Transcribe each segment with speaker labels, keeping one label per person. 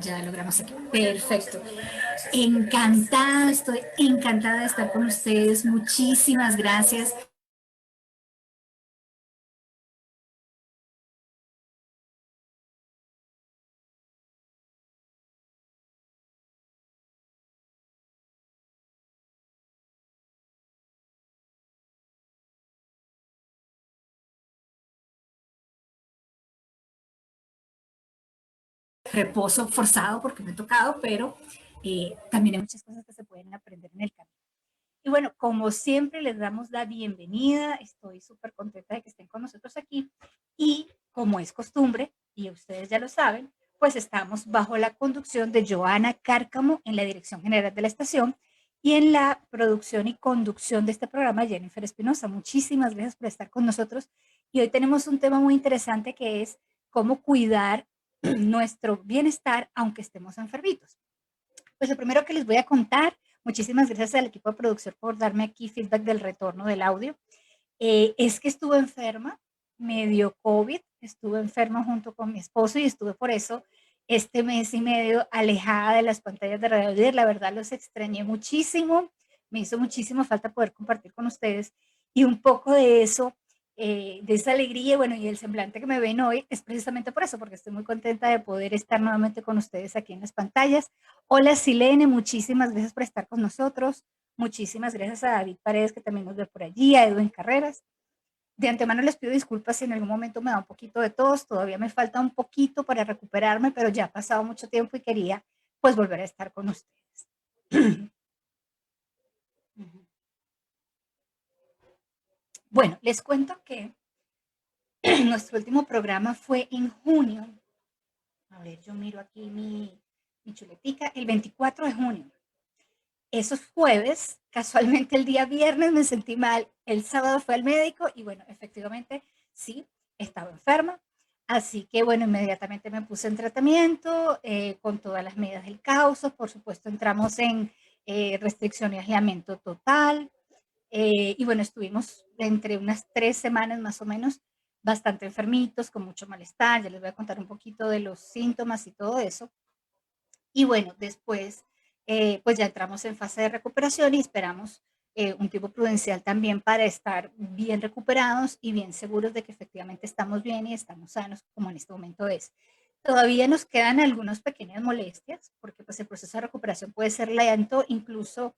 Speaker 1: Ya logramos aquí. Perfecto. Encantada, estoy encantada de estar con ustedes. Muchísimas gracias. Reposo forzado porque me he tocado, pero también hay muchas cosas que se pueden aprender en el camino. Y bueno, como siempre, les damos la bienvenida. Estoy súper contenta de que estén con nosotros aquí. Y como es costumbre, y ustedes ya lo saben, pues estamos bajo la conducción de Joana Cárcamo en la dirección general de la estación y en la producción y conducción de este programa, Jennifer Espinosa. Muchísimas gracias por estar con nosotros. Y hoy tenemos un tema muy interesante que es cómo cuidar nuestro bienestar aunque estemos enfermitos. Pues lo primero que les voy a contar, muchísimas gracias al equipo de producción por darme aquí feedback del retorno del audio, es que estuve enferma, me dio COVID, estuve enferma junto con mi esposo y estuve por eso este mes y medio alejada de las pantallas de Radio Líder. La verdad los extrañé muchísimo, me hizo muchísimo falta poder compartir con ustedes y un poco de eso, de esa alegría, bueno, y el semblante que me ven hoy es precisamente por eso, porque estoy muy contenta de poder estar nuevamente con ustedes aquí en las pantallas. Hola Silene, muchísimas gracias por estar con nosotros. Muchísimas gracias a David Paredes, que también nos ve por allí, a Edwin Carreras. De antemano les pido disculpas si en algún momento me da un poquito de tos, todavía me falta un poquito para recuperarme, pero ya ha pasado mucho tiempo y quería pues volver a estar con ustedes. Bueno, les cuento que nuestro último programa fue en junio. A ver, yo miro aquí mi chuletica, el 24 de junio. Esos jueves, casualmente el día viernes me sentí mal, el sábado fue al médico y bueno, efectivamente sí, estaba enferma. Así que bueno, inmediatamente me puse en tratamiento con todas las medidas del caos. Por supuesto, entramos en restricción y aislamiento total. Y bueno, estuvimos entre unas 3 semanas más o menos bastante enfermitos, con mucho malestar. Ya les voy a contar un poquito de los síntomas y todo eso. Y bueno, después, pues ya entramos en fase de recuperación y esperamos un tiempo prudencial también para estar bien recuperados y bien seguros de que efectivamente estamos bien y estamos sanos como en este momento es. Todavía nos quedan algunas pequeñas molestias porque pues el proceso de recuperación puede ser lento, incluso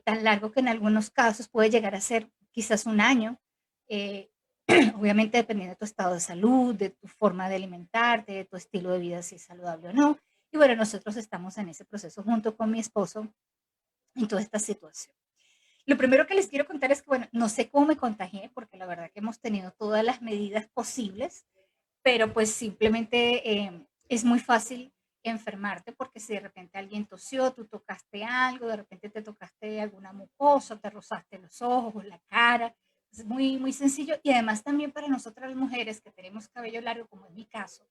Speaker 1: tan largo que en algunos casos puede llegar a ser quizás un año. Eh, obviamente dependiendo de tu estado de salud, de tu forma de alimentarte, de tu estilo de vida, si es saludable o no. Y bueno, nosotros estamos en ese proceso junto con mi esposo en toda esta situación. Lo primero que les quiero contar es que, bueno, no sé cómo me contagié, porque la verdad que hemos tenido todas las medidas posibles, pero pues simplemente es muy fácil enfermarte porque si de repente alguien tosió, tú tocaste algo, de repente te tocaste alguna mucosa, te rozaste los ojos, la cara, es muy, muy sencillo y además también para nosotras las mujeres que tenemos cabello largo, como es mi caso,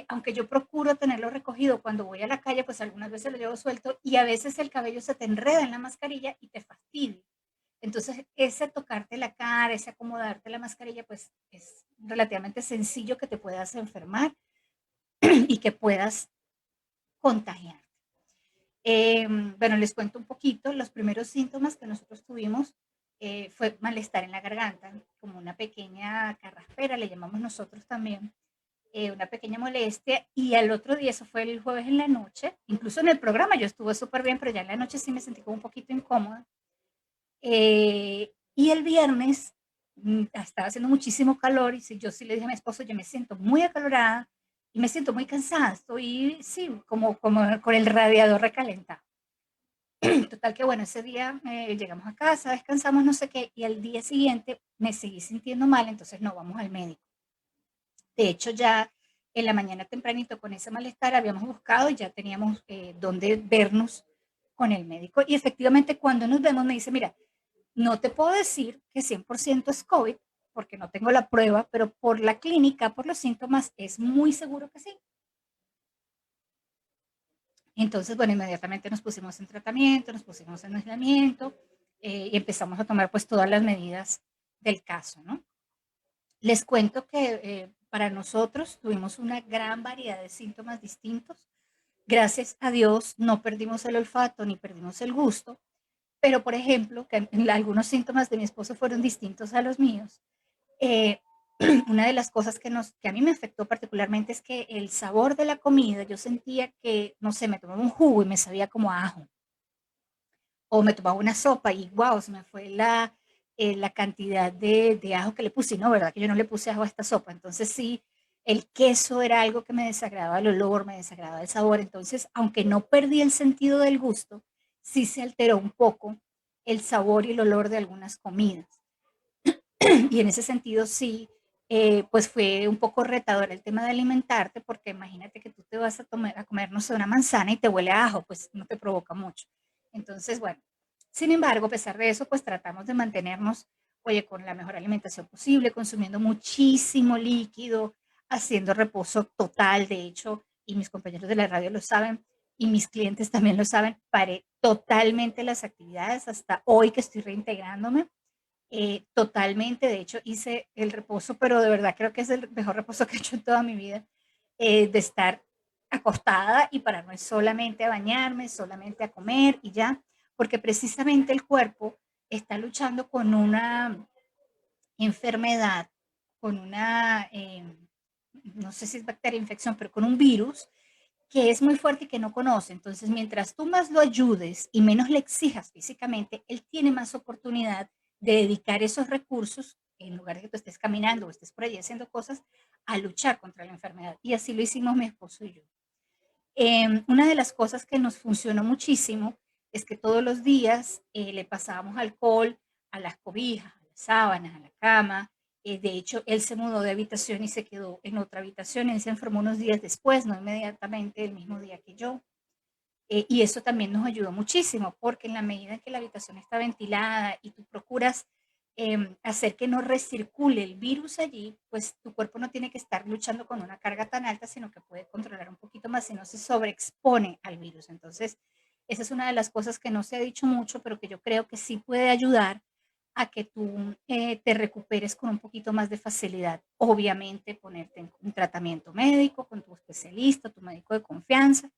Speaker 1: aunque yo procuro tenerlo recogido cuando voy a la calle, pues algunas veces lo llevo suelto y a veces el cabello se te enreda en la mascarilla y te fastidia. Entonces, ese tocarte la cara, ese acomodarte la mascarilla, pues es relativamente sencillo que te puedas enfermar y que puedas contagiar. Bueno, les cuento un poquito. Los primeros síntomas que nosotros tuvimos fue malestar en la garganta, como una pequeña carraspera, le llamamos nosotros también, una pequeña molestia y al otro día, eso fue el jueves en la noche, incluso en el programa yo estuve súper bien, pero ya en la noche sí me sentí como un poquito incómoda. Y el viernes estaba haciendo muchísimo calor y yo sí le dije a mi esposo, yo me siento muy acalorada y me siento muy cansada, estoy, sí, como con el radiador recalentado. Total que bueno, ese día llegamos a casa, descansamos, no sé qué, y al día siguiente me seguí sintiendo mal, entonces no vamos al médico. De hecho, ya en la mañana tempranito con ese malestar habíamos buscado y ya teníamos dónde vernos con el médico. Y efectivamente cuando nos vemos me dice, mira, no te puedo decir que 100% es COVID porque no tengo la prueba, pero por la clínica, por los síntomas, es muy seguro que sí. Entonces, bueno, inmediatamente nos pusimos en tratamiento, nos pusimos en aislamiento y empezamos a tomar pues todas las medidas del caso, ¿no? Les cuento que para nosotros tuvimos una gran variedad de síntomas distintos. Gracias a Dios no perdimos el olfato ni perdimos el gusto, pero por ejemplo, que algunos síntomas de mi esposo fueron distintos a los míos. Eh, una de las cosas que a mí me afectó particularmente es que el sabor de la comida, yo sentía que, no sé, me tomaba un jugo y me sabía como a ajo, o me tomaba una sopa y wow, se me fue la cantidad de ajo que le puse, y no, ¿verdad? Que yo no le puse ajo a esta sopa. Entonces sí, el queso era algo que me desagradaba el olor, me desagradaba el sabor. Entonces, aunque no perdí el sentido del gusto, sí se alteró un poco el sabor y el olor de algunas comidas. Y en ese sentido sí, pues fue un poco retador el tema de alimentarte, porque imagínate que tú te vas a comer, no sé, una manzana y te huele a ajo, pues no te provoca mucho. Entonces, bueno, sin embargo, a pesar de eso, pues tratamos de mantenernos, oye, con la mejor alimentación posible, consumiendo muchísimo líquido, haciendo reposo total, de hecho, y mis compañeros de la radio lo saben, y mis clientes también lo saben, paré totalmente las actividades hasta hoy que estoy reintegrándome totalmente, de hecho hice el reposo, pero de verdad creo que es el mejor reposo que he hecho en toda mi vida, de estar acostada y pararme solamente a bañarme, solamente a comer y ya, porque precisamente el cuerpo está luchando con una enfermedad, con una, no sé si es bacteria, infección, pero con un virus que es muy fuerte y que no conoce. Entonces, mientras tú más lo ayudes y menos le exijas físicamente, él tiene más oportunidad de dedicar esos recursos, en lugar de que tú estés caminando o estés por allí haciendo cosas, a luchar contra la enfermedad. Y así lo hicimos mi esposo y yo. Una de las cosas que nos funcionó muchísimo es que todos los días le pasábamos alcohol a las cobijas, a las sábanas, a la cama. De hecho, él se mudó de habitación y se quedó en otra habitación. Él se enfermó unos días después, no inmediatamente, el mismo día que yo. Y eso también nos ayudó muchísimo, porque en la medida en que la habitación está ventilada y tú procuras hacer que no recircule el virus allí, pues tu cuerpo no tiene que estar luchando con una carga tan alta, sino que puede controlar un poquito más y no se sobreexpone al virus. Entonces, esa es una de las cosas que no se ha dicho mucho, pero que yo creo que sí puede ayudar a que tú te recuperes con un poquito más de facilidad. Obviamente, ponerte en un tratamiento médico con tu especialista, tu médico de confianza,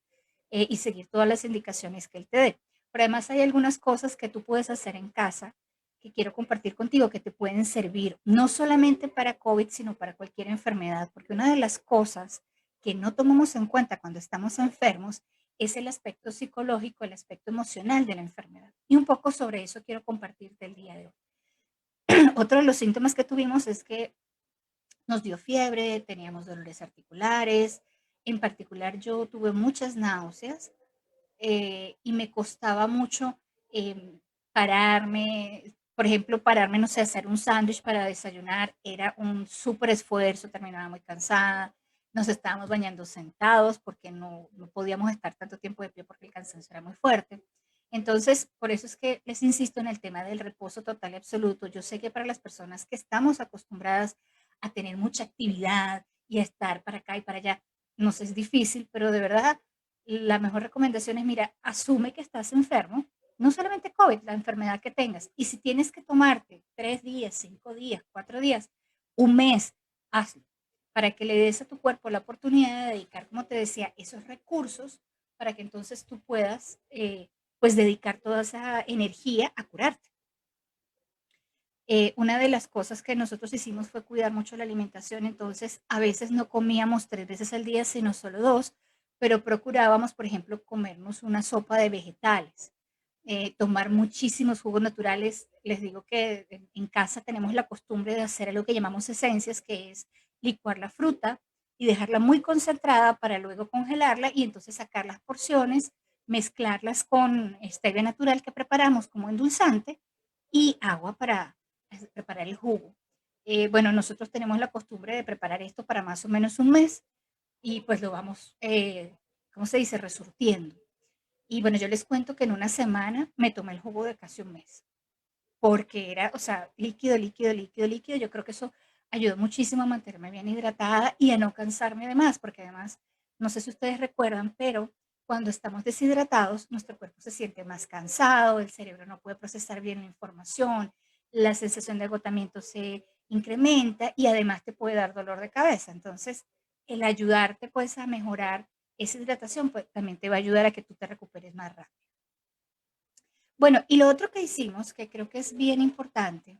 Speaker 1: y seguir todas las indicaciones que él te dé. Pero además hay algunas cosas que tú puedes hacer en casa que quiero compartir contigo que te pueden servir no solamente para COVID, sino para cualquier enfermedad, porque una de las cosas que no tomamos en cuenta cuando estamos enfermos es el aspecto psicológico, el aspecto emocional de la enfermedad. Y un poco sobre eso quiero compartirte el día de hoy. Otro de los síntomas que tuvimos es que nos dio fiebre, teníamos dolores articulares, en particular yo tuve muchas náuseas y me costaba mucho pararme, por ejemplo, pararme, no sé, hacer un sándwich para desayunar, era un súper esfuerzo, terminaba muy cansada, nos estábamos bañando sentados porque no podíamos estar tanto tiempo de pie porque el cansancio era muy fuerte. Entonces, por eso es que les insisto en el tema del reposo total y absoluto. Yo sé que para las personas que estamos acostumbradas a tener mucha actividad y a estar para acá y para allá, nos es difícil, pero de verdad la mejor recomendación es, mira, asume que estás enfermo, no solamente COVID, la enfermedad que tengas. Y si tienes que tomarte 3 días, 5 días, 4 días, un mes, hazlo, para que le des a tu cuerpo la oportunidad de dedicar, como te decía, esos recursos para que entonces tú puedas, pues, dedicar toda esa energía a curarte. Una de las cosas que nosotros hicimos fue cuidar mucho la alimentación, entonces a veces no comíamos 3 veces al día, sino solo dos, pero procurábamos, por ejemplo, comernos una sopa de vegetales, tomar muchísimos jugos naturales. Les digo que en casa tenemos la costumbre de hacer algo que llamamos esencias, que es licuar la fruta y dejarla muy concentrada para luego congelarla y entonces sacar las porciones, mezclarlas con stevia natural que preparamos como endulzante y agua para preparar el jugo. Bueno, nosotros tenemos la costumbre de preparar esto para más o menos un mes y pues lo vamos, ¿cómo se dice?, resurtiendo. Y bueno, yo les cuento que en una semana me tomé el jugo de casi un mes, porque era, o sea, líquido, líquido, líquido, líquido. Yo creo que eso ayudó muchísimo a mantenerme bien hidratada y a no cansarme de más, porque además, no sé si ustedes recuerdan, pero cuando estamos deshidratados, nuestro cuerpo se siente más cansado, el cerebro no puede procesar bien la información, la sensación de agotamiento se incrementa y además te puede dar dolor de cabeza. Entonces, el ayudarte pues a mejorar esa hidratación pues, también te va a ayudar a que tú te recuperes más rápido. Bueno, y lo otro que hicimos, que creo que es bien importante,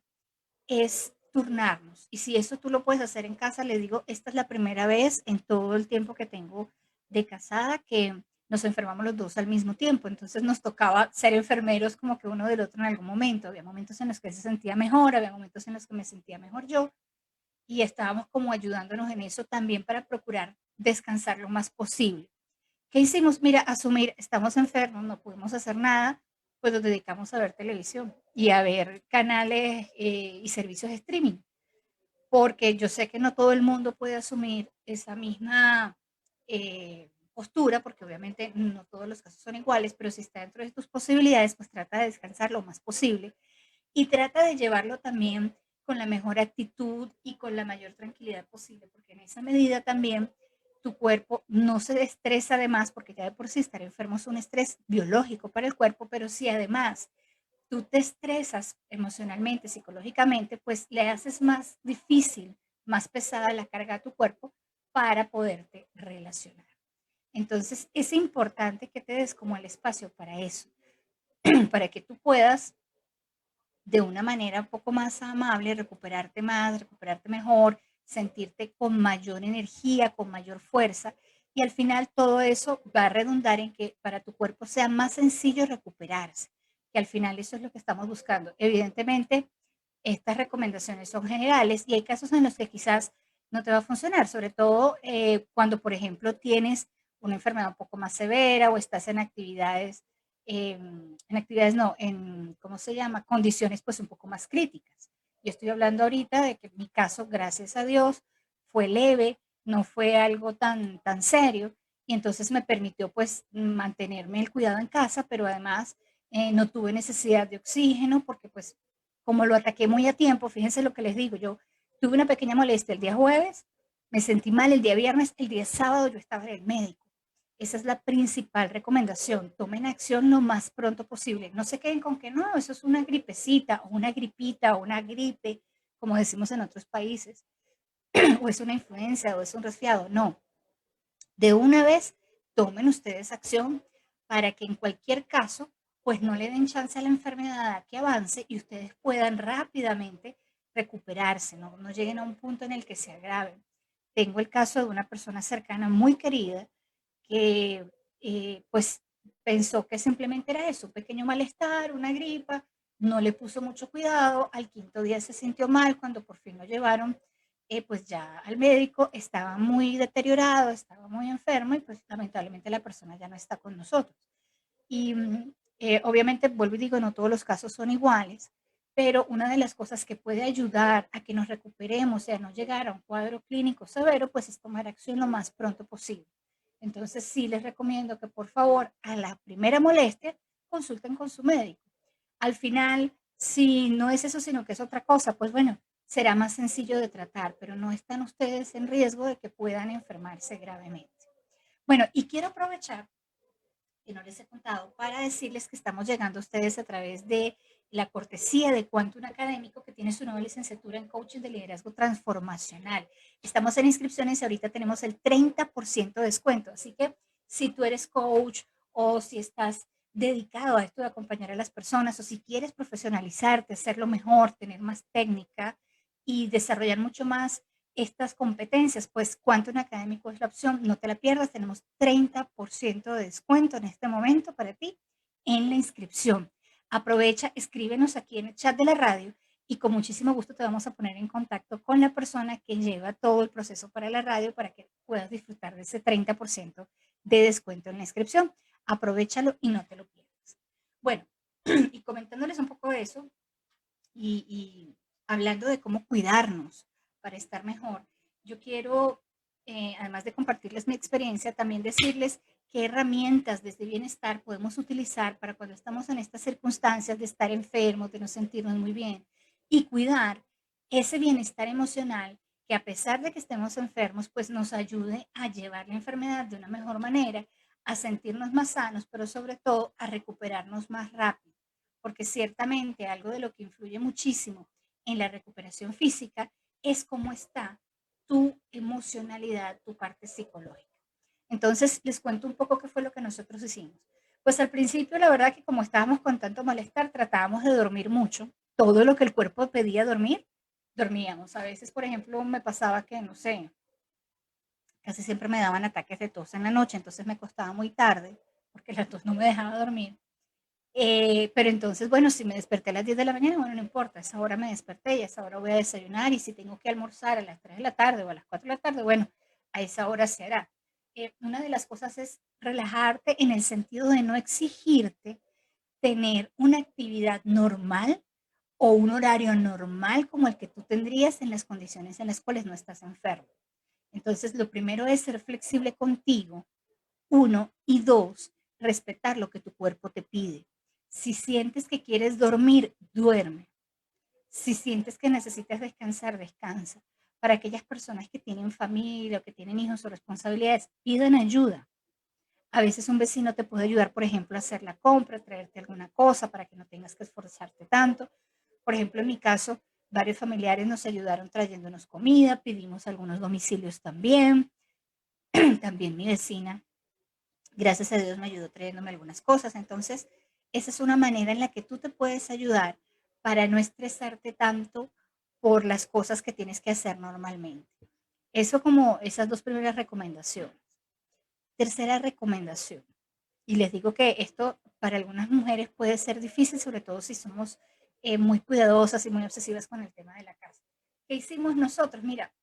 Speaker 1: es turnarnos. Y si eso tú lo puedes hacer en casa, le digo, esta es la primera vez en todo el tiempo que tengo de casada que nos enfermamos los dos al mismo tiempo. Entonces nos tocaba ser enfermeros como que uno del otro en algún momento. Había momentos en los que él se sentía mejor, había momentos en los que me sentía mejor yo. Y estábamos como ayudándonos en eso también para procurar descansar lo más posible. ¿Qué hicimos? Mira, asumir, estamos enfermos, no podemos hacer nada, pues nos dedicamos a ver televisión y a ver canales y servicios de streaming, porque yo sé que no todo el mundo puede asumir esa misma postura, porque obviamente no todos los casos son iguales, pero si está dentro de tus posibilidades, pues trata de descansar lo más posible y trata de llevarlo también con la mejor actitud y con la mayor tranquilidad posible, porque en esa medida también tu cuerpo no se estresa además, porque ya de por sí estar enfermo es un estrés biológico para el cuerpo, pero si además tú te estresas emocionalmente, psicológicamente, pues le haces más difícil, más pesada la carga a tu cuerpo para poderte relacionar. Entonces es importante que te des como el espacio para eso, para que tú puedas de una manera un poco más amable, recuperarte mejor, sentirte con mayor energía, con mayor fuerza. Y al final todo eso va a redundar en que para tu cuerpo sea más sencillo recuperarse, que al final eso es lo que estamos buscando. Evidentemente, estas recomendaciones son generales y hay casos en los que quizás no te va a funcionar, sobre todo cuando, por ejemplo, tienes una enfermedad un poco más severa o estás en actividades no, en, ¿cómo se llama? Condiciones pues un poco más críticas. Yo estoy hablando ahorita de que mi caso, gracias a Dios, fue leve, no fue algo tan serio y entonces me permitió pues mantenerme el cuidado en casa, pero además no tuve necesidad de oxígeno porque pues como lo ataqué muy a tiempo, fíjense lo que les digo, yo tuve una pequeña molestia el día jueves, me sentí mal el día viernes, el día sábado yo estaba en el médico. Esa es la principal recomendación. Tomen acción lo más pronto posible. No se queden con que no, eso es una gripecita o una gripita o una gripe, como decimos en otros países, o es una influencia o es un resfriado. No, de una vez tomen ustedes acción para que en cualquier caso, pues no le den chance a la enfermedad a que avance y ustedes puedan rápidamente recuperarse, no lleguen a un punto en el que se agraven. Tengo el caso de una persona cercana muy querida que pues pensó que simplemente era eso, un pequeño malestar, una gripa, no le puso mucho cuidado, al quinto día se sintió mal, cuando por fin lo llevaron pues ya al médico, estaba muy deteriorado, estaba muy enfermo y pues lamentablemente la persona ya no está con nosotros. Y obviamente, vuelvo y digo, no todos los casos son iguales, pero una de las cosas que puede ayudar a que nos recuperemos y a no llegar a un cuadro clínico severo, pues es tomar acción lo más pronto posible. Entonces, sí les recomiendo que por favor, a la primera molestia, consulten con su médico. Al final, si no es eso, sino que es otra cosa, pues bueno, será más sencillo de tratar, pero no están ustedes en riesgo de que puedan enfermarse gravemente. Bueno, y quiero aprovechar que no les he contado, para decirles que estamos llegando a ustedes a través de la cortesía de Quantum Académico, que tiene su nueva licenciatura en coaching de liderazgo transformacional. Estamos en inscripciones y ahorita tenemos el 30% de descuento. Así que si tú eres coach o si estás dedicado a esto de acompañar a las personas o si quieres profesionalizarte, hacerlo mejor, tener más técnica y desarrollar mucho más estas competencias, pues Quantum Académico es la opción, no te la pierdas, tenemos 30% de descuento en este momento para ti en la inscripción. Aprovecha, escríbenos aquí en el chat de la radio y con muchísimo gusto te vamos a poner en contacto con la persona que lleva todo el proceso para la radio para que puedas disfrutar de ese 30% de descuento en la inscripción. Aprovechalo y no te lo pierdas. Bueno, y comentándoles un poco de eso, y hablando de cómo cuidarnos para estar mejor, yo quiero, además de compartirles mi experiencia, también decirles qué herramientas desde bienestar podemos utilizar para cuando estamos en estas circunstancias de estar enfermos, de no sentirnos muy bien y cuidar ese bienestar emocional que a pesar de que estemos enfermos, pues nos ayude a llevar la enfermedad de una mejor manera, a sentirnos más sanos, pero sobre todo a recuperarnos más rápido porque ciertamente algo de lo que influye muchísimo en la recuperación física es cómo está tu emocionalidad, tu parte psicológica. Entonces, les cuento un poco qué fue lo que nosotros hicimos. Pues al principio, la verdad que como estábamos con tanto malestar, tratábamos de dormir mucho. Todo lo que el cuerpo pedía dormir, dormíamos. A veces, por ejemplo, me pasaba que, no sé, casi siempre me daban ataques de tos en la noche, entonces me costaba muy tarde, porque la tos no me dejaba dormir. Pero entonces, bueno, si me desperté a las 10 de la mañana, bueno, no importa, a esa hora me desperté y a esa hora voy a desayunar y si tengo que almorzar a las 3 de la tarde o a las 4 de la tarde, bueno, a esa hora se hará. Una de las cosas es relajarte en el sentido de no exigirte tener una actividad normal o un horario normal como el que tú tendrías en las condiciones en las cuales no estás enfermo. Entonces, lo primero es ser flexible contigo, uno, y dos, respetar lo que tu cuerpo te pide. Si sientes que quieres dormir, duerme. Si sientes que necesitas descansar, descansa. Para aquellas personas que tienen familia o que tienen hijos o responsabilidades, pidan ayuda. A veces un vecino te puede ayudar, por ejemplo, a hacer la compra, a traerte alguna cosa para que no tengas que esforzarte tanto. Por ejemplo, en mi caso, varios familiares nos ayudaron trayéndonos comida, pedimos algunos domicilios también. También mi vecina, gracias a Dios, me ayudó trayéndome algunas cosas. Entonces, esa es una manera en la que tú te puedes ayudar para no estresarte tanto por las cosas que tienes que hacer normalmente. Eso como esas dos primeras recomendaciones. Tercera recomendación. Y les digo que esto para algunas mujeres puede ser difícil, sobre todo si somos muy cuidadosas y muy obsesivas con el tema de la casa. ¿Qué hicimos nosotros? Mira,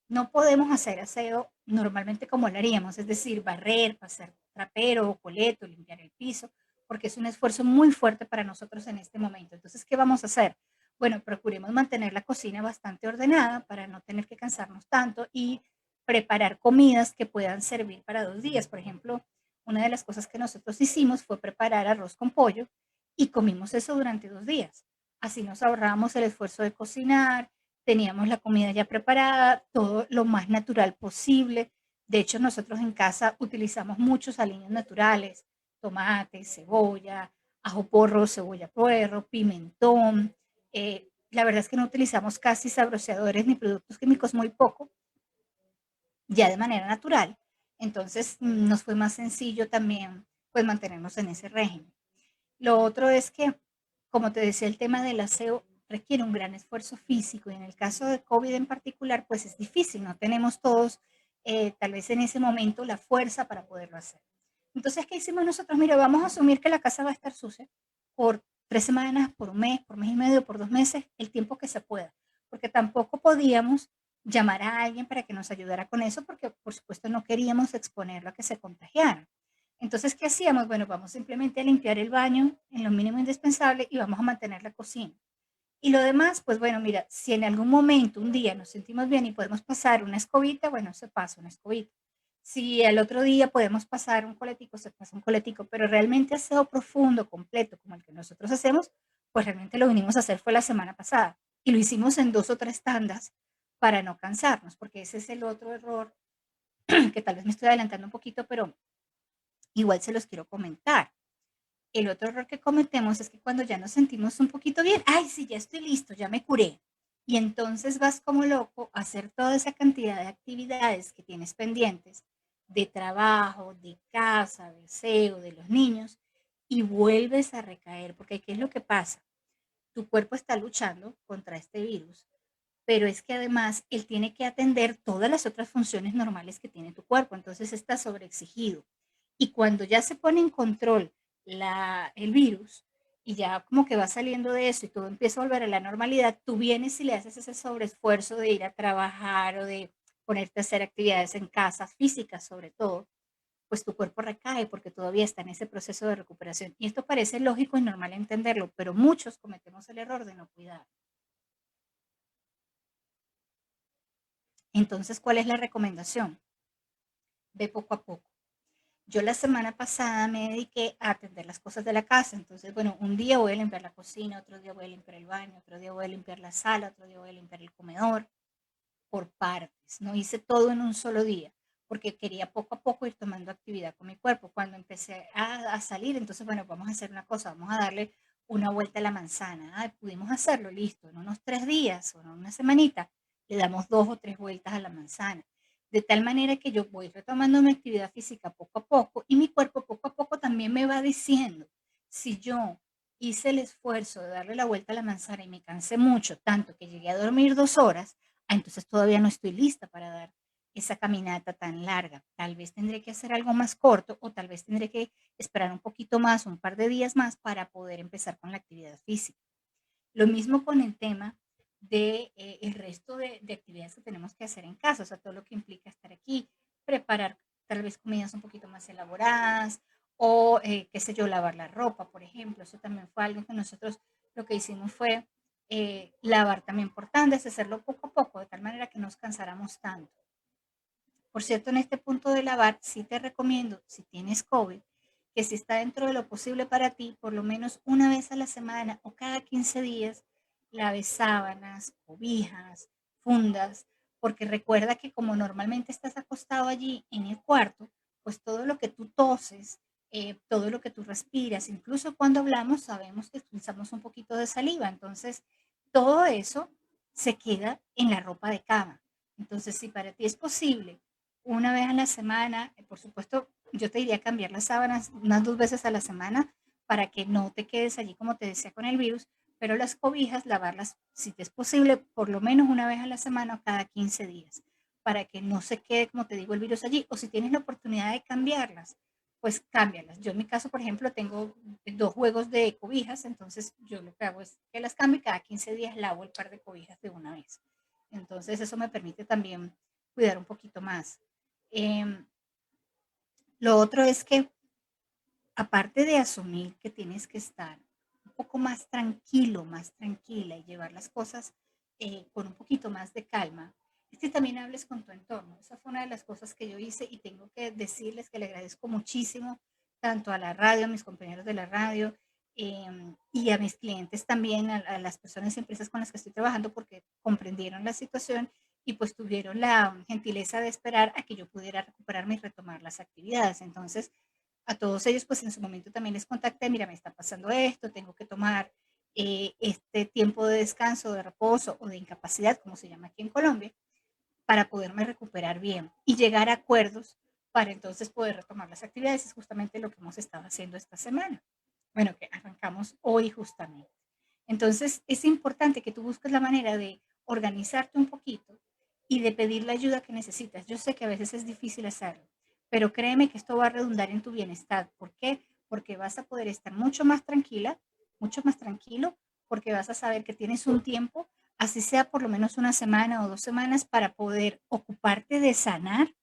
Speaker 1: no podemos hacer aseo normalmente como lo haríamos, es decir, barrer, pasar trapero o coleto, limpiar el piso, porque es un esfuerzo muy fuerte para nosotros en este momento. Entonces, ¿qué vamos a hacer? Bueno, procuremos mantener la cocina bastante ordenada para no tener que cansarnos tanto y preparar comidas que puedan servir para 2 días. Por ejemplo, una de las cosas que nosotros hicimos fue preparar arroz con pollo y comimos eso durante 2 días. Así nos ahorramos el esfuerzo de cocinar, teníamos la comida ya preparada, todo lo más natural posible. De hecho, nosotros en casa utilizamos muchos aliños naturales, tomate, cebolla, ajo porro, cebolla puerro, pimentón. La verdad es que no utilizamos casi sabroseadores ni productos químicos, muy poco, ya de manera natural. Entonces nos fue más sencillo también pues mantenernos en ese régimen. Lo otro es que, como te decía, el tema del aseo requiere un gran esfuerzo físico y en el caso de COVID en particular, pues es difícil, no tenemos todos tal vez en ese momento la fuerza para poderlo hacer. Entonces, ¿qué hicimos nosotros? Mira, vamos a asumir que la casa va a estar sucia por 3 semanas, por mes y medio, por 2 meses, el tiempo que se pueda, porque tampoco podíamos llamar a alguien para que nos ayudara con eso, porque por supuesto no queríamos exponerlo a que se contagiara. Entonces, ¿qué hacíamos? Bueno, vamos simplemente a limpiar el baño en lo mínimo indispensable y vamos a mantener la cocina. Y lo demás, pues bueno, mira, si en algún momento, un día nos sentimos bien y podemos pasar una escobita, bueno, se pasa una escobita. Si al otro día podemos pasar un coletico, se pasa un coletico, pero realmente aseo profundo, completo, como el que nosotros hacemos, pues realmente lo vinimos a hacer fue la semana pasada. Y lo hicimos en 2 o 3 tandas para no cansarnos, porque ese es el otro error que tal vez me estoy adelantando un poquito, pero igual se los quiero comentar. El otro error que cometemos es que cuando ya nos sentimos un poquito bien, ay, sí, ya estoy listo, ya me curé. Y entonces vas como loco a hacer toda esa cantidad de actividades que tienes pendientes, de trabajo, de casa, de aseo, de los niños, y vuelves a recaer, porque ¿qué es lo que pasa? Tu cuerpo está luchando contra este virus, pero es que además él tiene que atender todas las otras funciones normales que tiene tu cuerpo, entonces está sobreexigido. Y cuando ya se pone en control el virus y ya como que va saliendo de eso y todo empieza a volver a la normalidad, tú vienes y le haces ese sobreesfuerzo de ir a trabajar o de ponerte a hacer actividades en casa, físicas sobre todo, pues tu cuerpo recae porque todavía está en ese proceso de recuperación. Y esto parece lógico y normal entenderlo, pero muchos cometemos el error de no cuidar. Entonces, ¿cuál es la recomendación? Ve poco a poco. Yo la semana pasada me dediqué a atender las cosas de la casa. Entonces, bueno, un día voy a limpiar la cocina, otro día voy a limpiar el baño, otro día voy a limpiar la sala, otro día voy a limpiar el comedor, por partes. No hice todo en un solo día, porque quería poco a poco ir tomando actividad con mi cuerpo. Cuando empecé a salir, entonces, bueno, vamos a hacer una cosa, vamos a darle una vuelta a la manzana. Ay, pudimos hacerlo, listo, en unos 3 días o en una semanita, le damos 2 o 3 vueltas a la manzana. de tal manera que yo voy retomando mi actividad física poco a poco y mi cuerpo poco a poco también me va diciendo, si yo hice el esfuerzo de darle la vuelta a la manzana y me cansé mucho, tanto que llegué a dormir 2 horas, entonces todavía no estoy lista para dar esa caminata tan larga. Tal vez tendré que hacer algo más corto o tal vez tendré que esperar un poquito más, un par de días más para poder empezar con la actividad física. Lo mismo con el tema de el resto de actividades que tenemos que hacer en casa, o sea, todo lo que implica estar aquí, preparar tal vez comidas un poquito más elaboradas o, qué sé yo, lavar la ropa, por ejemplo. Eso también fue algo que nosotros lo que hicimos fue lavar también por tandas, hacerlo poco a poco, de tal manera que no nos cansáramos tanto. Por cierto, en este punto de lavar, sí te recomiendo, si tienes COVID, que si está dentro de lo posible para ti, por lo menos una vez a la semana o cada 15 días, laves sábanas, cobijas, fundas, porque recuerda que como normalmente estás acostado allí en el cuarto, pues todo lo que tú toses, todo lo que tú respiras, incluso cuando hablamos, sabemos que utilizamos un poquito de saliva, entonces todo eso se queda en la ropa de cama. Entonces, si para ti es posible una vez a la semana, por supuesto, yo te diría cambiar las sábanas unas 2 veces a la semana para que no te quedes allí, como te decía, con el virus, pero las cobijas, lavarlas, si te es posible, por lo menos una vez a la semana o cada 15 días, para que no se quede, como te digo, el virus allí. O si tienes la oportunidad de cambiarlas, pues cámbialas. Yo en mi caso, por ejemplo, tengo 2 juegos de cobijas, entonces yo lo que hago es que las cambio y cada 15 días lavo el par de cobijas de una vez. Entonces eso me permite también cuidar un poquito más. Em, lo otro es que, aparte de asumir que tienes que estar un poco más tranquilo, más tranquila y llevar las cosas con un poquito más de calma, es que también hables con tu entorno. Esa fue una de las cosas que yo hice y tengo que decirles que le agradezco muchísimo tanto a la radio, a mis compañeros de la radio y a mis clientes también, a las personas y empresas con las que estoy trabajando porque comprendieron la situación y pues tuvieron la gentileza de esperar a que yo pudiera recuperarme y retomar las actividades. Entonces, a todos ellos, pues en su momento también les contacté, mira, me está pasando esto, tengo que tomar este tiempo de descanso, de reposo o de incapacidad, como se llama aquí en Colombia, para poderme recuperar bien y llegar a acuerdos para entonces poder retomar las actividades. Es justamente lo que hemos estado haciendo esta semana. Bueno, que arrancamos hoy justamente. Entonces, es importante que tú busques la manera de organizarte un poquito y de pedir la ayuda que necesitas. Yo sé que a veces es difícil hacerlo, pero créeme que esto va a redundar en tu bienestar. ¿Por qué? Porque vas a poder estar mucho más tranquila, mucho más tranquilo, porque vas a saber que tienes un tiempo, así sea por lo menos una semana o 2 semanas, para poder ocuparte de sanar,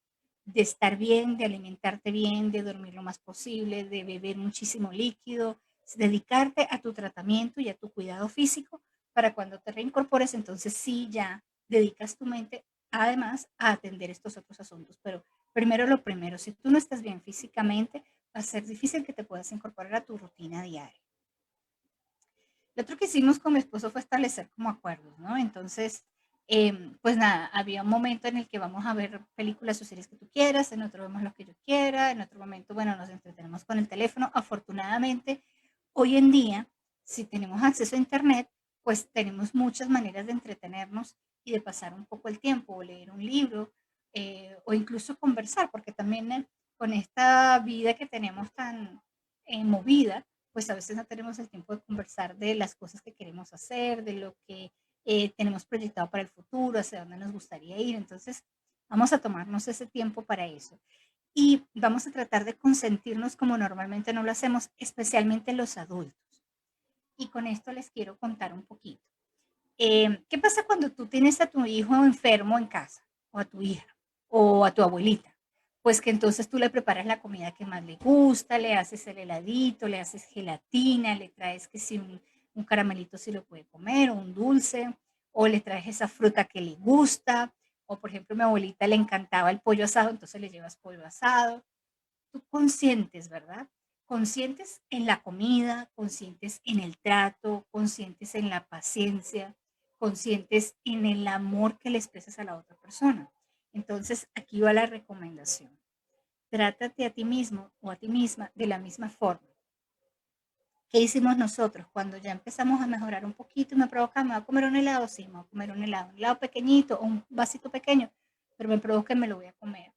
Speaker 1: de estar bien, de alimentarte bien, de dormir lo más posible, de beber muchísimo líquido, dedicarte a tu tratamiento y a tu cuidado físico para cuando te reincorpores, entonces sí ya dedicas tu mente además a atender estos otros asuntos. Pero primero lo primero, si tú no estás bien físicamente, va a ser difícil que te puedas incorporar a tu rutina diaria. Lo otro que hicimos con mi esposo fue establecer como acuerdos, ¿no? Entonces, pues nada, había un momento en el que vamos a ver películas o series que tú quieras, en otro vemos lo que yo quiera, en otro momento, bueno, nos entretenemos con el teléfono. Afortunadamente, hoy en día, si tenemos acceso a Internet, pues tenemos muchas maneras de entretenernos y de pasar un poco el tiempo, o leer un libro, o incluso conversar, porque también con esta vida que tenemos tan movida, pues a veces no tenemos el tiempo de conversar de las cosas que queremos hacer, de lo que tenemos proyectado para el futuro, hacia dónde nos gustaría ir. Entonces, vamos a tomarnos ese tiempo para eso. Y vamos a tratar de consentirnos como normalmente no lo hacemos, especialmente los adultos. Y con esto les quiero contar un poquito. ¿Qué pasa cuando tú tienes a tu hijo enfermo en casa, o a tu hija, o a tu abuelita? Pues que entonces tú le preparas la comida que más le gusta, le haces el heladito, le haces gelatina, le traes que si un caramelito si lo puede comer, o un dulce, o le traes esa fruta que le gusta, o por ejemplo a mi abuelita le encantaba el pollo asado, entonces le llevas pollo asado. Tú conscientes, ¿verdad? Conscientes en la comida, conscientes en el trato, conscientes en la paciencia, conscientes en el amor que le expresas a la otra persona. Entonces, aquí va la recomendación. Trátate a ti mismo o a ti misma de la misma forma. ¿Qué hicimos nosotros cuando ya empezamos a mejorar un poquito y me provocaba, me voy a comer un helado? Sí, me voy a comer un helado pequeñito o un vasito pequeño, pero me provoca y me lo voy a comer.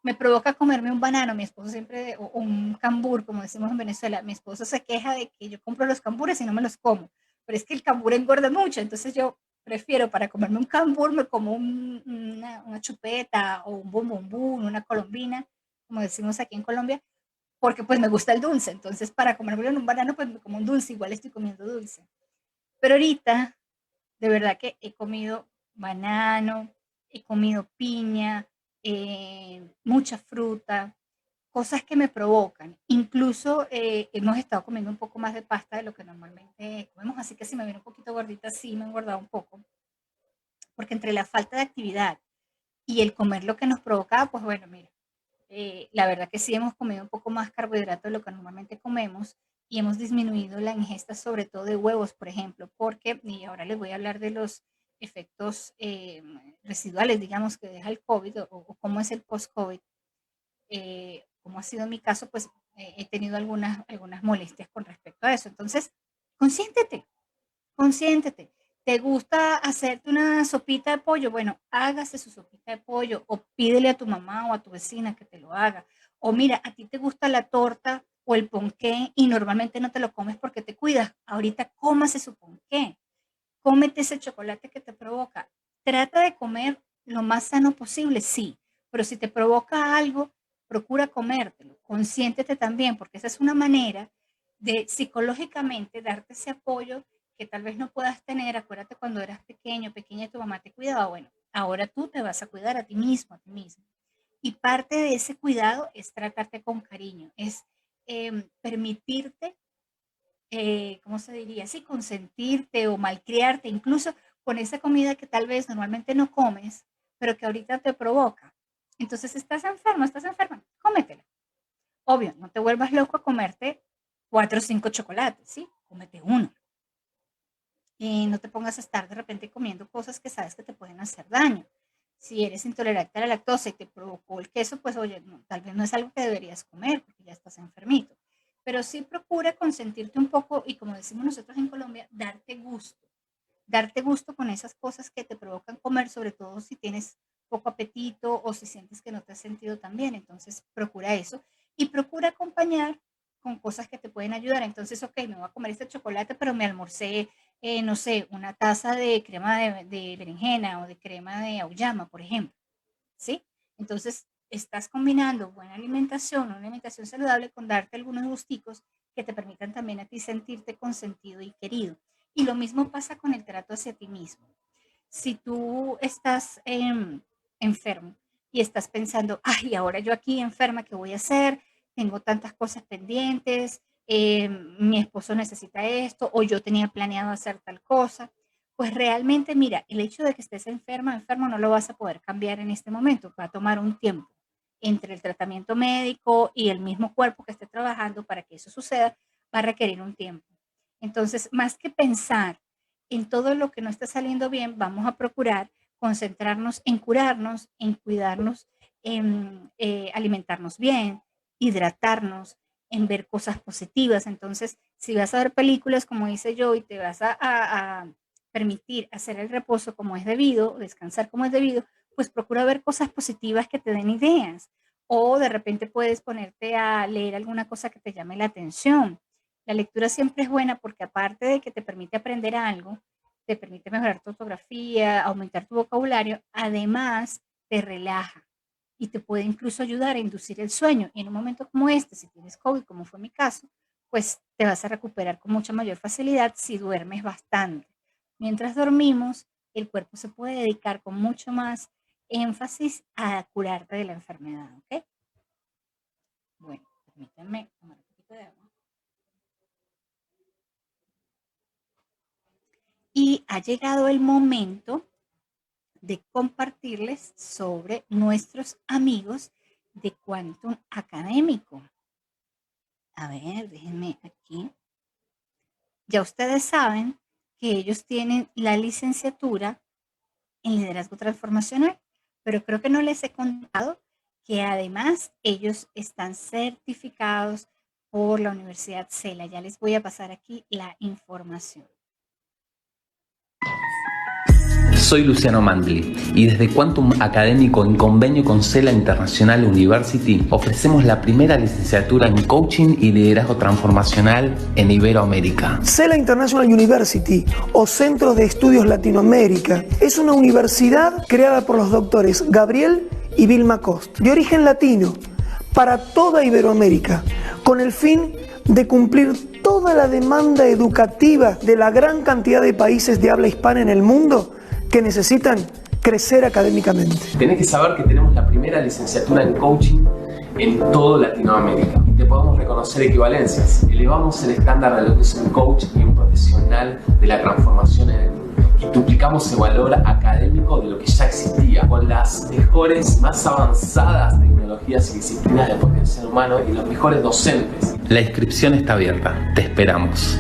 Speaker 1: Me provoca comerme un banano, mi esposo siempre, o un cambur, como decimos en Venezuela, mi esposo se queja de que yo compro los cambures y no me los como, pero es que el cambur engorda mucho, entonces yo prefiero para comerme un cambur, me como una chupeta o un bombombún, una colombina, como decimos aquí en Colombia, porque pues me gusta el dulce, entonces para comérmelo en un banano, pues me como un dulce, igual estoy comiendo dulce. Pero ahorita, de verdad que he comido banano, he comido piña, mucha fruta, cosas que me provocan. Incluso hemos estado comiendo un poco más de pasta de lo que normalmente comemos, así que si me viene un poquito gordita, sí me he engordado un poco, porque entre la falta de actividad y el comer lo que nos provocaba, pues bueno, mira, la verdad que sí hemos comido un poco más carbohidrato de lo que normalmente comemos y hemos disminuido la ingesta sobre todo de huevos, por ejemplo, porque, y ahora les voy a hablar de los efectos residuales, digamos, que deja el COVID o cómo es el post-COVID. Como ha sido mi caso, pues he tenido algunas molestias con respecto a eso. Entonces, consiéntete, consiéntete. ¿Te gusta hacerte una sopita de pollo? Bueno, hágase su sopita de pollo o pídele a tu mamá o a tu vecina que te lo haga. O mira, a ti te gusta la torta o el ponqué y normalmente no te lo comes porque te cuidas. Ahorita cómase su ponqué, cómete ese chocolate que te provoca. Trata de comer lo más sano posible, sí, pero si te provoca algo, procura comértelo. Consiéntete también, porque esa es una manera de psicológicamente darte ese apoyo que tal vez no puedas tener. Acuérdate cuando eras pequeño, pequeña, tu mamá te cuidaba. Bueno, ahora tú te vas a cuidar a ti mismo, a ti mismo. Y parte de ese cuidado es tratarte con cariño, es permitirte, ¿cómo se diría? Sí, consentirte o malcriarte, incluso con esa comida que tal vez normalmente no comes, pero que ahorita te provoca. Entonces, estás enferma, cómetela. Obvio, no te vuelvas loco a comerte 4 o 5 chocolates, ¿sí? Cómete uno. Y no te pongas a estar de repente comiendo cosas que sabes que te pueden hacer daño. Si eres intolerante a la lactosa y te provocó el queso, pues oye, no, tal vez no es algo que deberías comer porque ya estás enfermito. Pero sí procura consentirte un poco y como decimos nosotros en Colombia, darte gusto con esas cosas que te provocan comer, sobre todo si tienes poco apetito o si sientes que no te has sentido tan bien. Entonces, procura eso y procura acompañar con cosas que te pueden ayudar. Entonces, ok, me voy a comer este chocolate, pero me almorcé, no sé, una taza de crema de berenjena o de crema de auyama, por ejemplo, ¿sí? Entonces, estás combinando buena alimentación, una alimentación saludable con darte algunos gusticos que te permitan también a ti sentirte consentido y querido. Y lo mismo pasa con el trato hacia ti mismo. Si tú estás enfermo y estás pensando, ay, ahora yo aquí enferma, ¿qué voy a hacer? Tengo tantas cosas pendientes, mi esposo necesita esto, o yo tenía planeado hacer tal cosa. Pues realmente, mira, el hecho de que estés enferma, enfermo, no lo vas a poder cambiar en este momento, va a tomar un tiempo entre el tratamiento médico y el mismo cuerpo que esté trabajando para que eso suceda, va a requerir un tiempo. Entonces, más que pensar en todo lo que no está saliendo bien, vamos a procurar concentrarnos en curarnos, en cuidarnos, en alimentarnos bien, hidratarnos, en ver cosas positivas. Entonces, si vas a ver películas, como hice yo, y te vas a permitir hacer el reposo como es debido, descansar como es debido, pues procura ver cosas positivas que te den ideas. O de repente puedes ponerte a leer alguna cosa que te llame la atención. La lectura siempre es buena porque aparte de que te permite aprender algo, te permite mejorar tu ortografía, aumentar tu vocabulario, además te relaja y te puede incluso ayudar a inducir el sueño. Y en un momento como este, si tienes COVID, como fue mi caso, pues te vas a recuperar con mucha mayor facilidad si duermes bastante. Mientras dormimos, el cuerpo se puede dedicar con mucho más énfasis a curarte de la enfermedad, ¿ok? Bueno, permítanme tomar un poquito de agua. Y ha llegado el momento de compartirles sobre nuestros amigos de Quantum Académico. A ver, déjenme aquí. Ya ustedes saben que ellos tienen la licenciatura en liderazgo transformacional, pero creo que no les he contado que además ellos están certificados por la Universidad CELA. Ya les voy a pasar aquí la información.
Speaker 2: Soy Luciano Mandli y desde Quantum Académico, en convenio con Cela International University, ofrecemos la primera licenciatura en Coaching y Liderazgo Transformacional en Iberoamérica.
Speaker 3: Cela International University, o Centro de Estudios Latinoamérica, es una universidad creada por los doctores Gabriel y Vilma Cost, de origen latino, para toda Iberoamérica, con el fin de cumplir toda la demanda educativa de la gran cantidad de países de habla hispana en el mundo que necesitan crecer académicamente.
Speaker 2: Tenés que saber que tenemos la primera licenciatura en coaching en toda Latinoamérica y te podemos reconocer equivalencias. Elevamos el estándar de lo que es un coach y un profesional de la transformación en el mundo. Y duplicamos el valor académico de lo que ya existía, con las mejores, más avanzadas tecnologías y disciplinas del potencial humano y los mejores docentes. La inscripción está abierta. Te esperamos.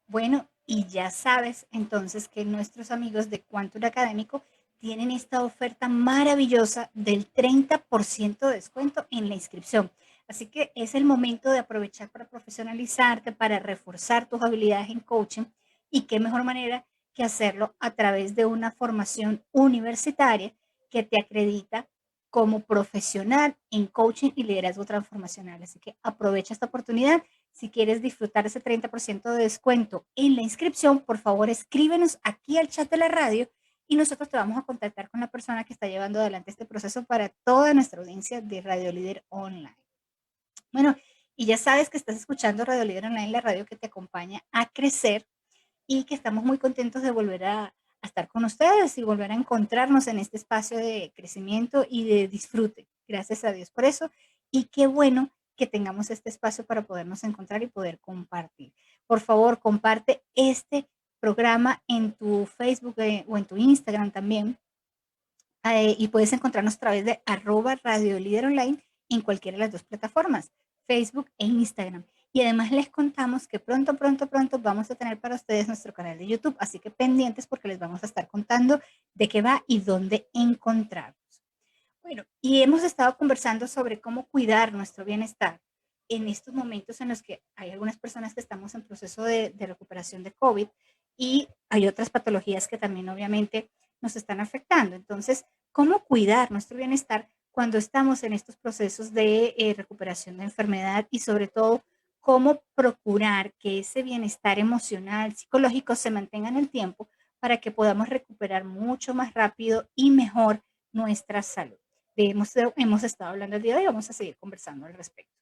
Speaker 1: Bueno, y ya sabes entonces que nuestros amigos de Quantum Académico tienen esta oferta maravillosa del 30% de descuento en la inscripción. Así que es el momento de aprovechar para profesionalizarte, para reforzar tus habilidades en coaching, y qué mejor manera que hacerlo a través de una formación universitaria que te acredita como profesional en coaching y liderazgo transformacional. Así que aprovecha esta oportunidad. Si quieres disfrutar ese 30% de descuento en la inscripción, por favor escríbenos aquí al chat de la radio y nosotros te vamos a contactar con la persona que está llevando adelante este proceso para toda nuestra audiencia de Radio Líder Online. Bueno, y ya sabes que estás escuchando Radio Líder Online, la radio que te acompaña a crecer, y que estamos muy contentos de volver a estar con ustedes y volver a encontrarnos en este espacio de crecimiento y de disfrute. Gracias a Dios por eso. Y qué bueno que tengamos este espacio para podernos encontrar y poder compartir. Por favor, comparte este programa en tu Facebook o en tu Instagram también. Y puedes encontrarnos a través de @Radio Líder Online en cualquiera de las dos plataformas, Facebook e Instagram. Y además les contamos que pronto vamos a tener para ustedes nuestro canal de YouTube, así que pendientes porque les vamos a estar contando de qué va y dónde encontrarnos. Bueno, y hemos estado conversando sobre cómo cuidar nuestro bienestar en estos momentos en los que hay algunas personas que estamos en proceso de recuperación de COVID, y hay otras patologías que también obviamente nos están afectando. Entonces, ¿cómo cuidar nuestro bienestar cuando estamos en estos procesos de recuperación de enfermedad? Y sobre todo, ¿cómo procurar que ese bienestar emocional, psicológico se mantenga en el tiempo para que podamos recuperar mucho más rápido y mejor nuestra salud? Hemos estado hablando el día de hoy y vamos a seguir conversando al respecto.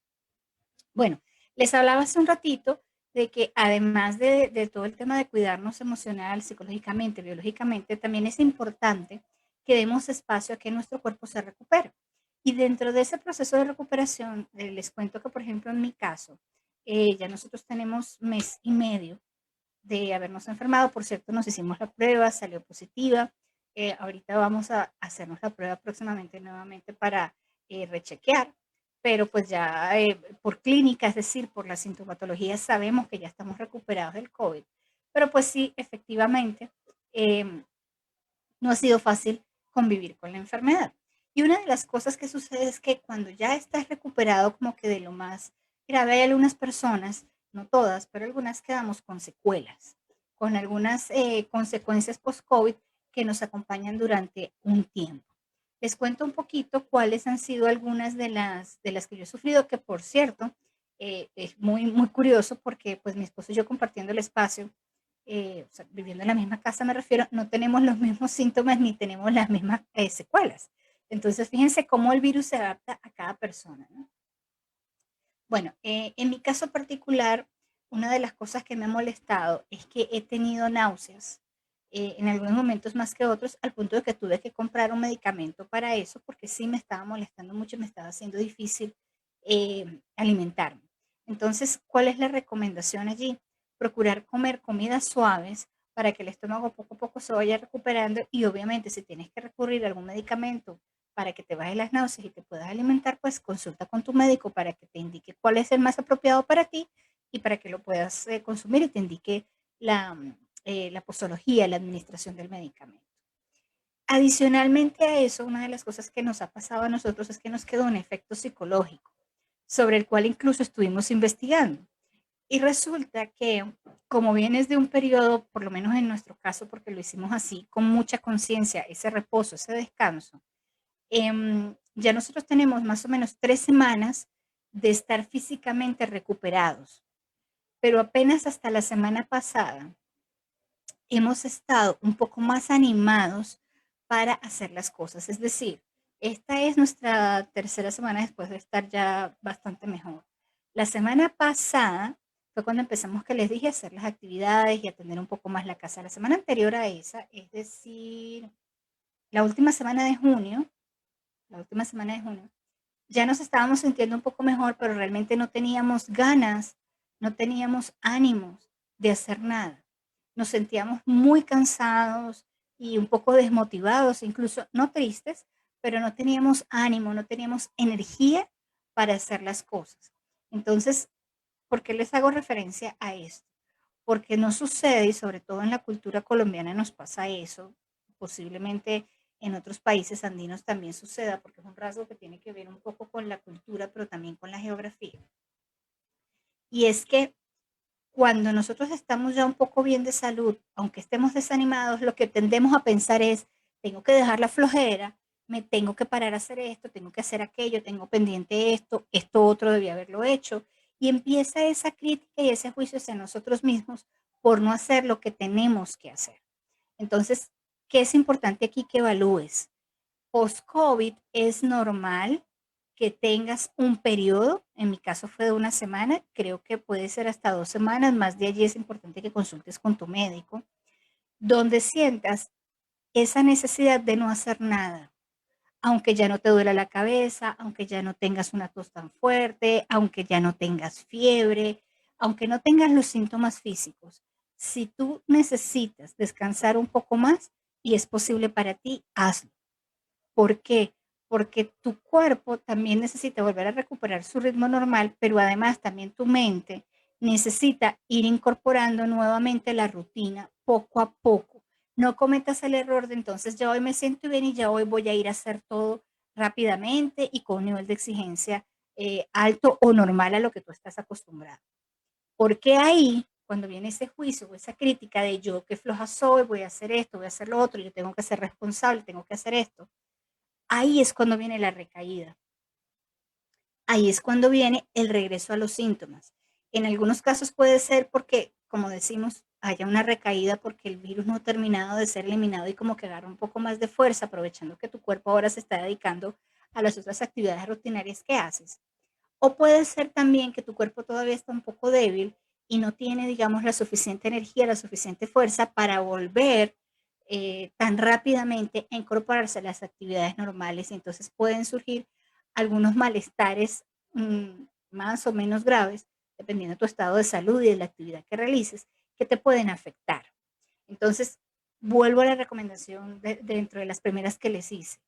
Speaker 1: Bueno, les hablaba hace un ratito de que además de todo el tema de cuidarnos emocional, psicológicamente, biológicamente, también es importante que demos espacio a que nuestro cuerpo se recupere. Y dentro de ese proceso de recuperación, les cuento que, por ejemplo, en mi caso, ya nosotros tenemos mes y medio de habernos enfermado. Por cierto, nos hicimos la prueba, salió positiva. Ahorita vamos a hacernos la prueba próximamente nuevamente para rechequear, pero pues ya por clínica, es decir, por la sintomatología, sabemos que ya estamos recuperados del COVID. Pero pues sí, efectivamente, no ha sido fácil convivir con la enfermedad. Y una de las cosas que sucede es que cuando ya estás recuperado como que de lo más grave, hay algunas personas, no todas, pero algunas, quedamos con secuelas, con algunas consecuencias post-COVID que nos acompañan durante un tiempo. Les cuento un poquito cuáles han sido algunas de las que yo he sufrido, que por cierto, es muy curioso porque pues mi esposo y yo, compartiendo el espacio, o sea, viviendo en la misma casa me refiero, no tenemos los mismos síntomas ni tenemos las mismas secuelas. Entonces, fíjense cómo el virus se adapta a cada persona, ¿no? Bueno, en mi caso particular, una de las cosas que me ha molestado es que he tenido náuseas, en algunos momentos más que otros, al punto de que tuve que comprar un medicamento para eso, porque sí me estaba molestando mucho, me estaba haciendo difícil alimentarme. Entonces, ¿cuál es la recomendación allí? Procurar comer comidas suaves para que el estómago poco a poco se vaya recuperando, y obviamente si tienes que recurrir a algún medicamento para que te baje las náuseas y te puedas alimentar, pues consulta con tu médico para que te indique cuál es el más apropiado para ti y para que lo puedas consumir, y te indique la posología, la administración del medicamento. Adicionalmente a eso, una de las cosas que nos ha pasado a nosotros es que nos quedó un efecto psicológico, sobre el cual incluso estuvimos investigando. Y resulta que, como vienes de un periodo, por lo menos en nuestro caso, porque lo hicimos así, con mucha conciencia, ese reposo, ese descanso, ya nosotros tenemos más o menos 3 semanas de estar físicamente recuperados, pero apenas hasta la semana pasada hemos estado un poco más animados para hacer las cosas. Es decir, esta es nuestra tercera semana después de estar ya bastante mejor. La semana pasada fue cuando empezamos, que les dije, a hacer las actividades y atender un poco más la casa. La semana anterior a esa, es decir, la última semana de junio, la última semana de junio, ya nos estábamos sintiendo un poco mejor, pero realmente no teníamos ganas, no teníamos ánimos de hacer nada. Nos sentíamos muy cansados y un poco desmotivados, incluso no tristes, pero no teníamos ánimo, no teníamos energía para hacer las cosas. Entonces, ¿por qué les hago referencia a esto? Porque no sucede, y sobre todo en la cultura colombiana nos pasa eso, posiblemente en otros países andinos también suceda, porque es un rasgo que tiene que ver un poco con la cultura, pero también con la geografía. Y es que cuando nosotros estamos ya un poco bien de salud, aunque estemos desanimados, lo que tendemos a pensar es, tengo que dejar la flojera, me tengo que parar a hacer esto, tengo que hacer aquello, tengo pendiente esto, esto otro debía haberlo hecho. Y empieza esa crítica y ese juicio hacia nosotros mismos por no hacer lo que tenemos que hacer. Entonces, ¿qué es importante aquí que evalúes? Post-COVID es normal que tengas un periodo, en mi caso fue de una semana, creo que puede ser hasta 2 semanas, más de allí es importante que consultes con tu médico, donde sientas esa necesidad de no hacer nada, aunque ya no te duela la cabeza, aunque ya no tengas una tos tan fuerte, aunque ya no tengas fiebre, aunque no tengas los síntomas físicos. Si tú necesitas descansar un poco más y es posible para ti, hazlo. ¿Por qué? Porque tu cuerpo también necesita volver a recuperar su ritmo normal, pero además también tu mente necesita ir incorporando nuevamente la rutina poco a poco. No cometas el error de entonces ya hoy me siento bien y ya hoy voy a ir a hacer todo rápidamente y con un nivel de exigencia alto o normal a lo que tú estás acostumbrado. Porque ahí, cuando viene ese juicio o esa crítica de yo qué floja soy, voy a hacer esto, voy a hacer lo otro, yo tengo que ser responsable, tengo que hacer esto, ahí es cuando viene la recaída. Ahí es cuando viene el regreso a los síntomas. En algunos casos puede ser porque, como decimos, haya una recaída porque el virus no ha terminado de ser eliminado y como que agarra un poco más de fuerza, aprovechando que tu cuerpo ahora se está dedicando a las otras actividades rutinarias que haces. O puede ser también que tu cuerpo todavía está un poco débil y no tiene, digamos, la suficiente energía, la suficiente fuerza para volver tan rápidamente a incorporarse a las actividades normales. Y entonces pueden surgir algunos malestares más o menos graves, dependiendo de tu estado de salud y de la actividad que realices, que te pueden afectar. Entonces, vuelvo a la recomendación dentro de las primeras que les hice.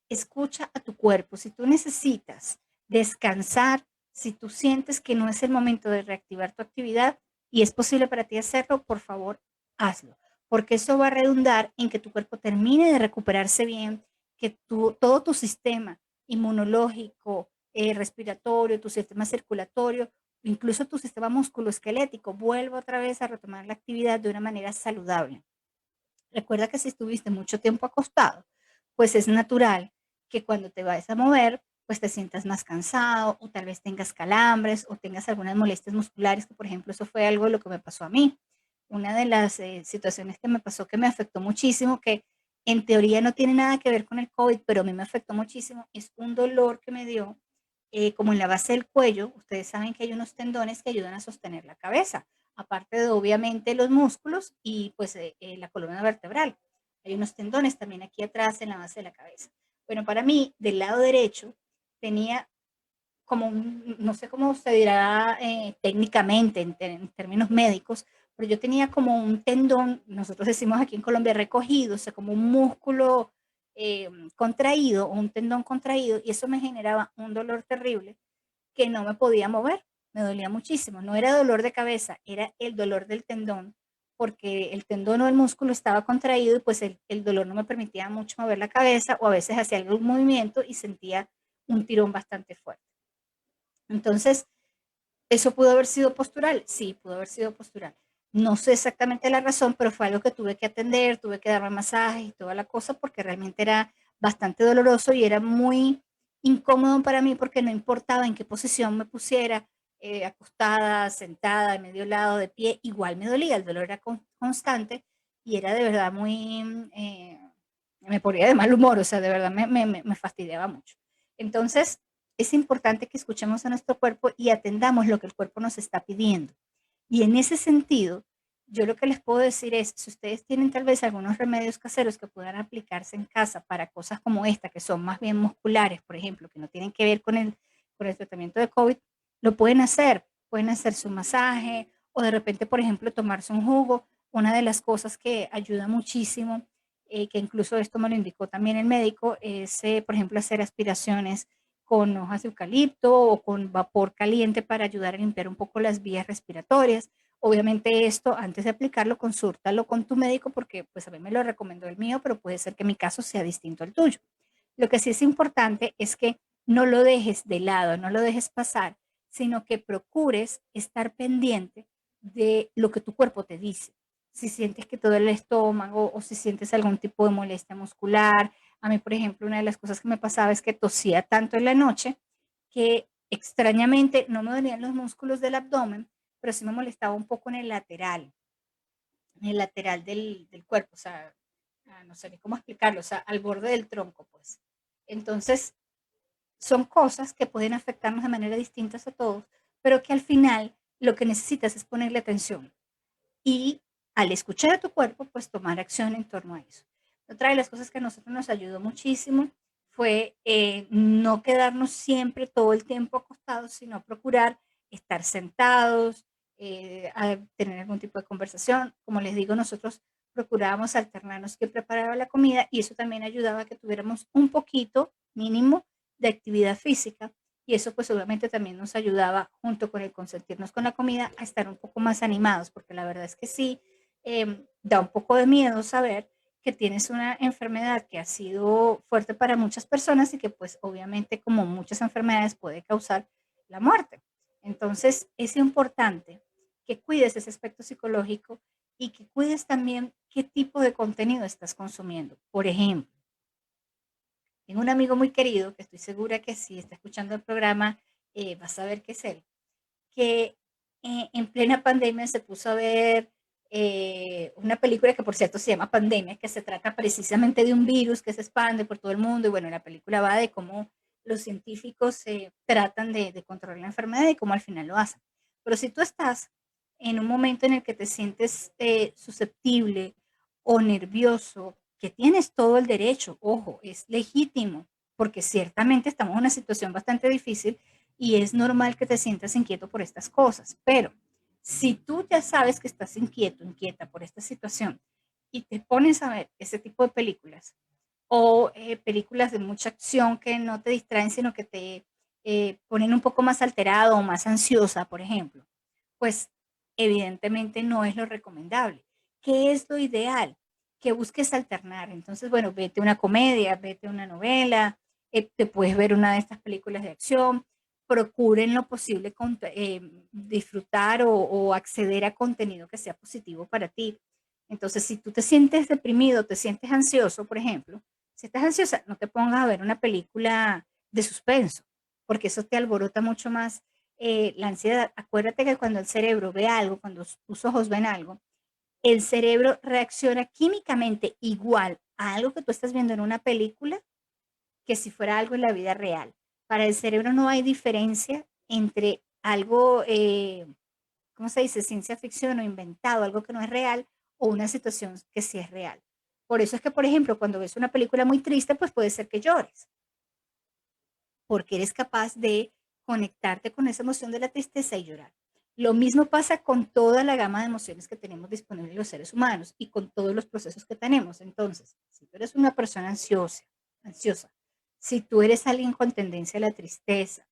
Speaker 1: Escucha a tu cuerpo. Si tú necesitas descansar, si tú sientes que no es el momento de reactivar tu actividad y es posible para ti hacerlo, por favor, hazlo, porque eso va a redundar en que tu cuerpo termine de recuperarse bien, que todo tu sistema inmunológico, respiratorio, tu sistema circulatorio, incluso tu sistema musculoesquelético, vuelva otra vez a retomar la actividad de una manera saludable. Recuerda que si estuviste mucho tiempo acostado, pues es natural que cuando te vayas a mover, pues te sientas más cansado o tal vez tengas calambres o tengas algunas molestias musculares, que por ejemplo eso fue algo de lo que me pasó a mí. Una de las situaciones que me pasó que me afectó muchísimo, que en teoría no tiene nada que ver con el COVID, pero a mí me afectó muchísimo, es un dolor que me dio como en la base del cuello. Ustedes saben que hay unos tendones que ayudan a sostener la cabeza, aparte de obviamente los músculos y pues la columna vertebral. Hay unos tendones también aquí atrás en la base de la cabeza. Bueno, para mí, del lado derecho, tenía como no sé cómo se dirá técnicamente en términos médicos, pero yo tenía como un tendón, nosotros decimos aquí en Colombia recogido, o sea, como un músculo contraído o un tendón contraído, y eso me generaba un dolor terrible que no me podía mover, me dolía muchísimo. No era dolor de cabeza, era el dolor del tendón, porque el tendón o el músculo estaba contraído y pues el dolor no me permitía mucho mover la cabeza o a veces hacía algún movimiento y sentía un tirón bastante fuerte. Entonces, ¿Eso pudo haber sido postural? Sí, pudo haber sido postural. No sé exactamente la razón, pero fue algo que tuve que atender, tuve que darme masajes y toda la cosa porque realmente era bastante doloroso y era muy incómodo para mí porque no importaba en qué posición me pusiera, acostada, sentada, de medio lado, de pie, igual me dolía, el dolor era constante y era de verdad muy, me ponía de mal humor, o sea, de verdad me fastidiaba mucho. Entonces, es importante que escuchemos a nuestro cuerpo y atendamos lo que el cuerpo nos está pidiendo. Y en ese sentido, yo lo que les puedo decir es, si ustedes tienen tal vez algunos remedios caseros que puedan aplicarse en casa para cosas como esta, que son más bien musculares, por ejemplo, que no tienen que ver con el tratamiento de COVID, lo pueden hacer. Pueden hacer su masaje o de repente, por ejemplo, tomarse un jugo. Una de las cosas que ayuda muchísimo, que incluso esto me lo indicó también el médico, es, por ejemplo, hacer aspiraciones con hojas de eucalipto o con vapor caliente para ayudar a limpiar un poco las vías respiratorias. Obviamente esto, antes de aplicarlo, consúltalo con tu médico porque pues a mí me lo recomendó el mío, pero puede ser que mi caso sea distinto al tuyo. Lo que sí es importante es que no lo dejes de lado, no lo dejes pasar, sino que procures estar pendiente de lo que tu cuerpo te dice. Si sientes que todo el estómago o si sientes algún tipo de molestia muscular. A mí, por ejemplo, una de las cosas que me pasaba es que tosía tanto en la noche que extrañamente no me dolían los músculos del abdomen, pero sí me molestaba un poco en el lateral del cuerpo, o sea, no sé ni cómo explicarlo, o sea, al borde del tronco, pues. Entonces, son cosas que pueden afectarnos de manera distinta a todos, pero que al final lo que necesitas es ponerle atención y al escuchar a tu cuerpo, pues tomar acción en torno a eso. Otra de las cosas que a nosotros nos ayudó muchísimo fue no quedarnos siempre todo el tiempo acostados, sino procurar estar sentados, a tener algún tipo de conversación. Como les digo, nosotros procurábamos alternarnos que preparaba la comida y eso también ayudaba a que tuviéramos un poquito mínimo de actividad física y eso pues obviamente también nos ayudaba junto con el consentirnos con la comida a estar un poco más animados, porque la verdad es que sí, da un poco de miedo saber que tienes una enfermedad que ha sido fuerte para muchas personas y que pues obviamente como muchas enfermedades puede causar la muerte. Entonces es importante que cuides ese aspecto psicológico y que cuides también qué tipo de contenido estás consumiendo. Por ejemplo, tengo un amigo muy querido que estoy segura que si está escuchando el programa vas a ver que es él, que en plena pandemia se puso a ver una película que por cierto se llama Pandemia, que se trata precisamente de un virus que se expande por todo el mundo y bueno, la película va de cómo los científicos tratan de controlar la enfermedad y cómo al final lo hacen. Pero si tú estás en un momento en el que te sientes susceptible o nervioso, que tienes todo el derecho, ojo, es legítimo, porque ciertamente estamos en una situación bastante difícil y es normal que te sientas inquieto por estas cosas, pero si tú ya sabes que estás inquieto, inquieta por esta situación y te pones a ver ese tipo de películas o películas de mucha acción que no te distraen, sino que te ponen un poco más alterado o más ansiosa, por ejemplo, pues evidentemente no es lo recomendable. ¿Qué es lo ideal? Que busques alternar. Entonces, bueno, vete una comedia, vete una novela, te puedes ver una de estas películas de acción, procuren lo posible disfrutar o acceder a contenido que sea positivo para ti. Entonces, si tú te sientes deprimido, te sientes ansioso, por ejemplo, si estás ansiosa, no te pongas a ver una película de suspenso, porque eso te alborota mucho más la ansiedad. Acuérdate que cuando el cerebro ve algo, cuando tus ojos ven algo, el cerebro reacciona químicamente igual a algo que tú estás viendo en una película que si fuera algo en la vida real. Para el cerebro no hay diferencia entre algo, ¿cómo se dice? Ciencia ficción o inventado, algo que no es real, o una situación que sí es real. Por eso es que, por ejemplo, cuando ves una película muy triste, pues puede ser que llores, porque eres capaz de conectarte con esa emoción de la tristeza y llorar. Lo mismo pasa con toda la gama de emociones que tenemos disponibles los seres humanos y con todos los procesos que tenemos. Entonces, si tú eres una persona ansiosa, si tú eres alguien con tendencia a la tristeza,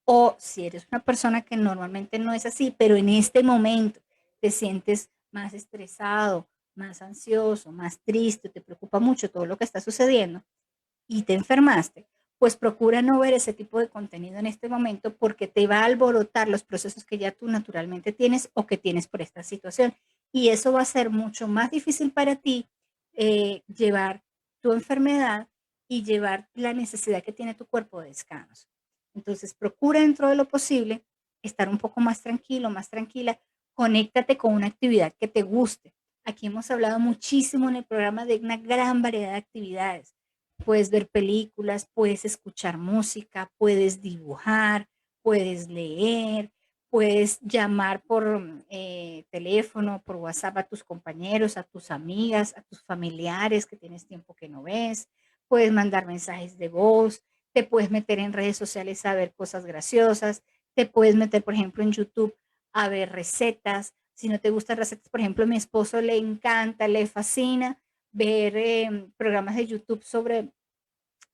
Speaker 1: o si eres una persona que normalmente no es así, pero en este momento te sientes más estresado, más ansioso, más triste, te preocupa mucho todo lo que está sucediendo y te enfermaste, pues procura no ver ese tipo de contenido en este momento porque te va a alborotar los procesos que ya tú naturalmente tienes o que tienes por esta situación. Y eso va a ser mucho más difícil para ti llevar tu enfermedad y llevar la necesidad que tiene tu cuerpo de descanso. Entonces, procura dentro de lo posible estar un poco más tranquilo, más tranquila, conéctate con una actividad que te guste. Aquí hemos hablado muchísimo en el programa de una gran variedad de actividades. Puedes ver películas, puedes escuchar música, puedes dibujar, puedes leer, puedes llamar por teléfono, por WhatsApp a tus compañeros, a tus amigas, a tus familiares que tienes tiempo que no ves, puedes mandar mensajes de voz, te puedes meter en redes sociales a ver cosas graciosas, te puedes meter, por ejemplo, en YouTube a ver recetas. Si no te gustan recetas, por ejemplo, a mi esposo le encanta, le fascina ver programas de YouTube sobre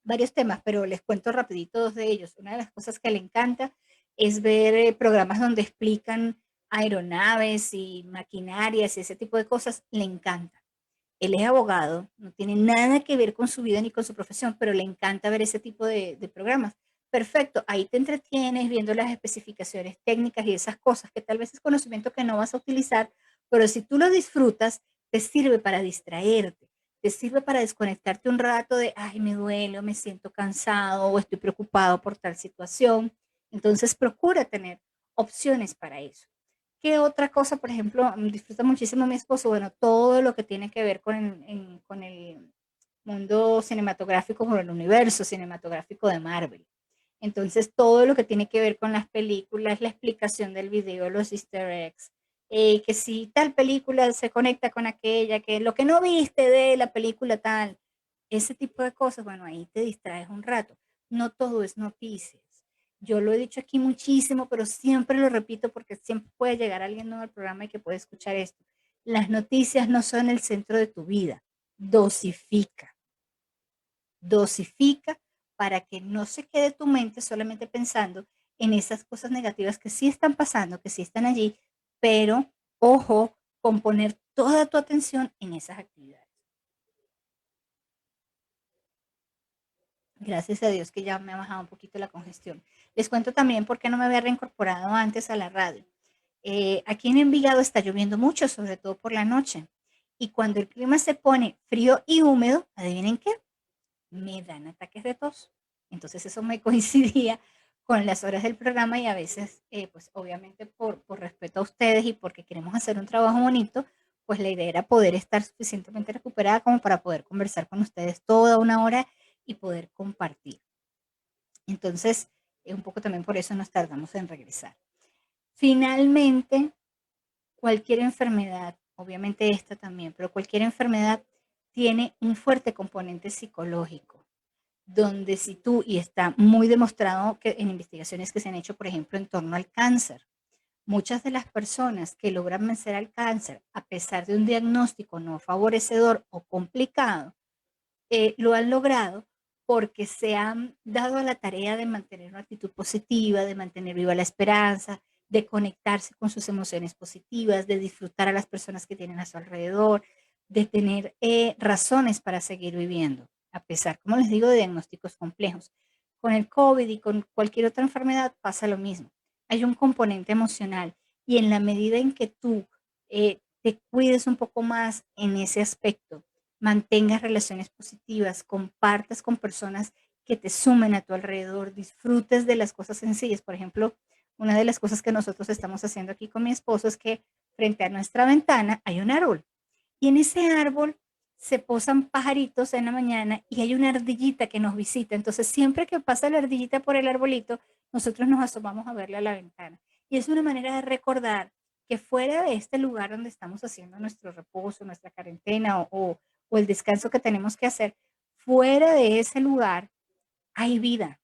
Speaker 1: varios temas, pero les cuento rapidito dos de ellos. Una de las cosas que le encanta es ver programas donde explican aeronaves y maquinarias y ese tipo de cosas. Le encanta. Él es abogado, no tiene nada que ver con su vida ni con su profesión, pero le encanta ver ese tipo de programas. Perfecto, ahí te entretienes viendo las especificaciones técnicas y esas cosas que tal vez es conocimiento que no vas a utilizar, pero si tú lo disfrutas, te sirve para distraerte, te sirve para desconectarte un rato de, ay, me duele, o me siento cansado, o estoy preocupado por tal situación. Entonces, procura tener opciones para eso. ¿Qué otra cosa, por ejemplo, disfruta muchísimo mi esposo? Bueno, todo lo que tiene que ver con el mundo cinematográfico, con el universo cinematográfico de Marvel. Entonces, todo lo que tiene que ver con las películas, la explicación del video, los easter eggs, que si tal película se conecta con aquella, que lo que no viste de la película tal, ese tipo de cosas, bueno, ahí te distraes un rato. No todo es noticias. Yo lo he dicho aquí muchísimo, pero siempre lo repito porque siempre puede llegar alguien nuevo al programa y que puede escuchar esto. Las noticias no son el centro de tu vida. Dosifica, dosifica para que no se quede tu mente solamente pensando en esas cosas negativas que sí están pasando, que sí están allí, pero ojo con poner toda tu atención en esas actividades. Gracias a Dios que ya me ha bajado un poquito la congestión. Les cuento también por qué no me había reincorporado antes a la radio. Aquí en Envigado está lloviendo mucho, sobre todo por la noche. Y cuando el clima se pone frío y húmedo, adivinen qué, me dan ataques de tos. Entonces eso me coincidía con las horas del programa y a veces, pues obviamente por respeto a ustedes y porque queremos hacer un trabajo bonito, pues la idea era poder estar suficientemente recuperada como para poder conversar con ustedes toda una hora y poder compartir. Entonces, un poco también por eso nos tardamos en regresar. Finalmente, cualquier enfermedad, obviamente esta también, pero cualquier enfermedad tiene un fuerte componente psicológico, donde si tú, y está muy demostrado que en investigaciones que se han hecho, por ejemplo, en torno al cáncer, muchas de las personas que logran vencer al cáncer, a pesar de un diagnóstico no favorecedor o complicado, lo han logrado porque se han dado a la tarea de mantener una actitud positiva, de mantener viva la esperanza, de conectarse con sus emociones positivas, de disfrutar a las personas que tienen a su alrededor, de tener razones para seguir viviendo, a pesar, como les digo, de diagnósticos complejos. Con el COVID y con cualquier otra enfermedad pasa lo mismo. Hay un componente emocional y en la medida en que tú te cuides un poco más en ese aspecto, mantengas relaciones positivas, compartas con personas que te sumen a tu alrededor, disfrutes de las cosas sencillas. Por ejemplo, una de las cosas que nosotros estamos haciendo aquí con mi esposo es que frente a nuestra ventana hay un árbol y en ese árbol se posan pajaritos en la mañana y hay una ardillita que nos visita. Entonces, siempre que pasa la ardillita por el arbolito, nosotros nos asomamos a verle a la ventana. Y es una manera de recordar que fuera de este lugar donde estamos haciendo nuestro reposo, nuestra cuarentena o el descanso que tenemos que hacer, fuera de ese lugar hay vida,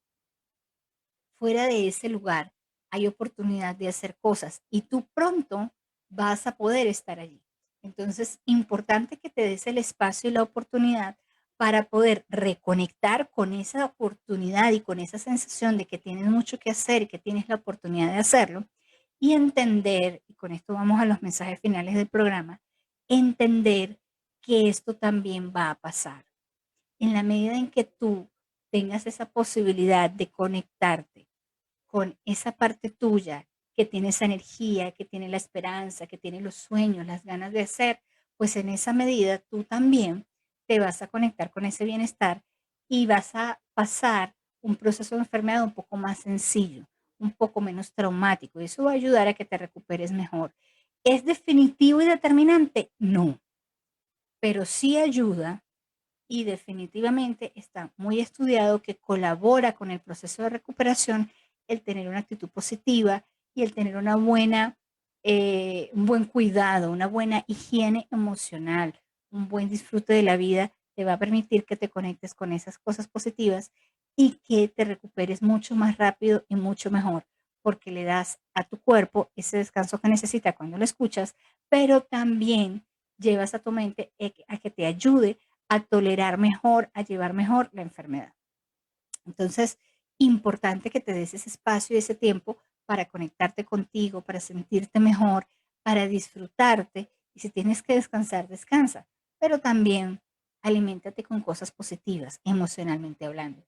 Speaker 1: fuera de ese lugar hay oportunidad de hacer cosas y tú pronto vas a poder estar allí. Entonces, importante que te des el espacio y la oportunidad para poder reconectar con esa oportunidad y con esa sensación de que tienes mucho que hacer y que tienes la oportunidad de hacerlo y entender, y con esto vamos a los mensajes finales del programa, entender que esto también va a pasar en la medida en que tú tengas esa posibilidad de conectarte con esa parte tuya que tiene esa energía, que tiene la esperanza, que tiene los sueños, las ganas de hacer, pues en esa medida tú también te vas a conectar con ese bienestar y vas a pasar un proceso de enfermedad un poco más sencillo, un poco menos traumático. Y eso va a ayudar a que te recuperes mejor. ¿Es definitivo y determinante? No, pero sí ayuda y definitivamente está muy estudiado que colabora con el proceso de recuperación el tener una actitud positiva y el tener un buen cuidado, una buena higiene emocional, un buen disfrute de la vida, te va a permitir que te conectes con esas cosas positivas y que te recuperes mucho más rápido y mucho mejor, porque le das a tu cuerpo ese descanso que necesita cuando lo escuchas, pero también llevas a tu mente a que te ayude a tolerar mejor, a llevar mejor la enfermedad. Entonces, importante que te des ese espacio y ese tiempo para conectarte contigo, para sentirte mejor, para disfrutarte. Y si tienes que descansar, descansa. Pero también aliméntate con cosas positivas, emocionalmente hablando.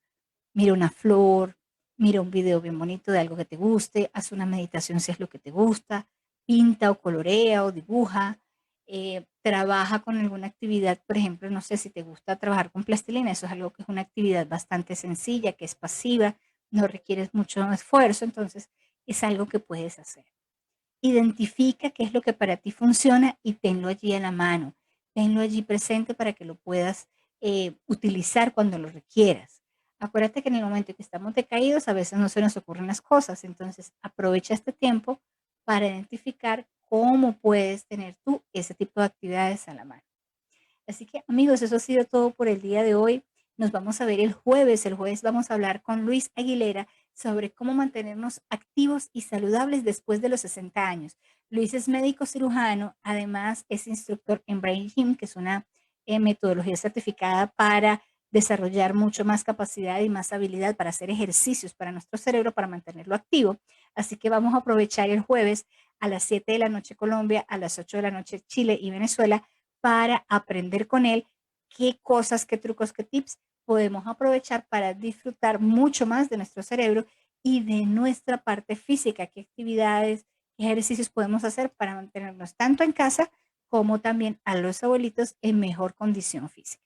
Speaker 1: Mira una flor, mira un video bien bonito de algo que te guste, haz una meditación si es lo que te gusta, pinta o colorea o dibuja, trabaja con alguna actividad, por ejemplo, no sé si te gusta trabajar con plastilina, eso es algo que es una actividad bastante sencilla, que es pasiva, no requieres mucho esfuerzo, entonces es algo que puedes hacer. Identifica qué es lo que para ti funciona y tenlo allí a la mano, tenlo allí presente para que lo puedas utilizar cuando lo requieras. Acuérdate que en el momento que estamos decaídos a veces no se nos ocurren las cosas, entonces aprovecha este tiempo para identificar cómo puedes tener tú ese tipo de actividades a la mano. Así que amigos, eso ha sido todo por el día de hoy. Nos vamos a ver el jueves. El jueves vamos a hablar con Luis Aguilera sobre cómo mantenernos activos y saludables después de los 60 años. Luis es médico cirujano, además es instructor en Brain Gym, que es una metodología certificada para desarrollar mucho más capacidad y más habilidad para hacer ejercicios para nuestro cerebro, para mantenerlo activo. Así que vamos a aprovechar el jueves a las 7 de la noche Colombia, a las 8 de la noche Chile y Venezuela para aprender con él qué cosas, qué trucos, qué tips podemos aprovechar para disfrutar mucho más de nuestro cerebro y de nuestra parte física, qué actividades, qué ejercicios podemos hacer para mantenernos tanto en casa como también a los abuelitos en mejor condición física.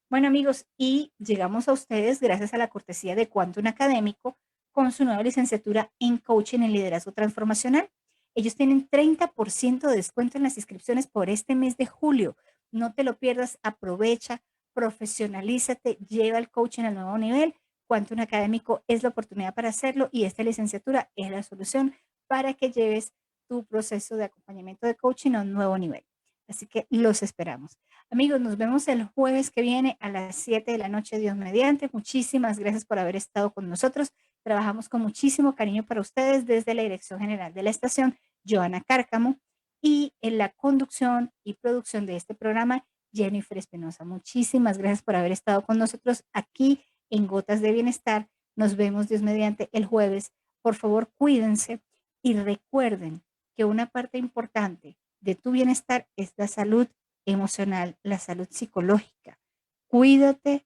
Speaker 1: Bueno amigos, y llegamos a ustedes gracias a la cortesía de Quantum Académico con su nueva licenciatura en Coaching en Liderazgo Transformacional. Ellos tienen 30% de descuento en las inscripciones por este mes de julio. No te lo pierdas, aprovecha, profesionalízate, lleva el coaching al nuevo nivel. Quantum Académico es la oportunidad para hacerlo y esta licenciatura es la solución para que lleves tu proceso de acompañamiento de coaching a un nuevo nivel. Así que los esperamos. Amigos, nos vemos el jueves que viene a las 7 de la noche, Dios mediante. Muchísimas gracias por haber estado con nosotros. Trabajamos con muchísimo cariño para ustedes desde la Dirección General de la Estación, Joana Cárcamo, y en la conducción y producción de este programa, Jennifer Espinosa. Muchísimas gracias por haber estado con nosotros aquí en Gotas de Bienestar. Nos vemos, Dios mediante, el jueves. Por favor, cuídense y recuerden que una parte importante de tu bienestar es la salud emocional, la salud psicológica. Cuídate,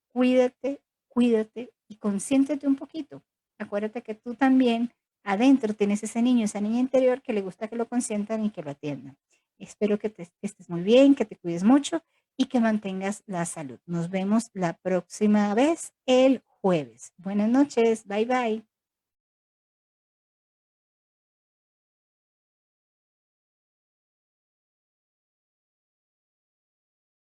Speaker 1: cuídate, cuídate y consiéntete un poquito. Acuérdate que tú también adentro tienes ese niño, esa niña interior que le gusta que lo consientan y que lo atiendan. Espero que estés muy bien, que te cuides mucho y que mantengas la salud. Nos vemos la próxima vez el jueves. Buenas noches. Bye bye.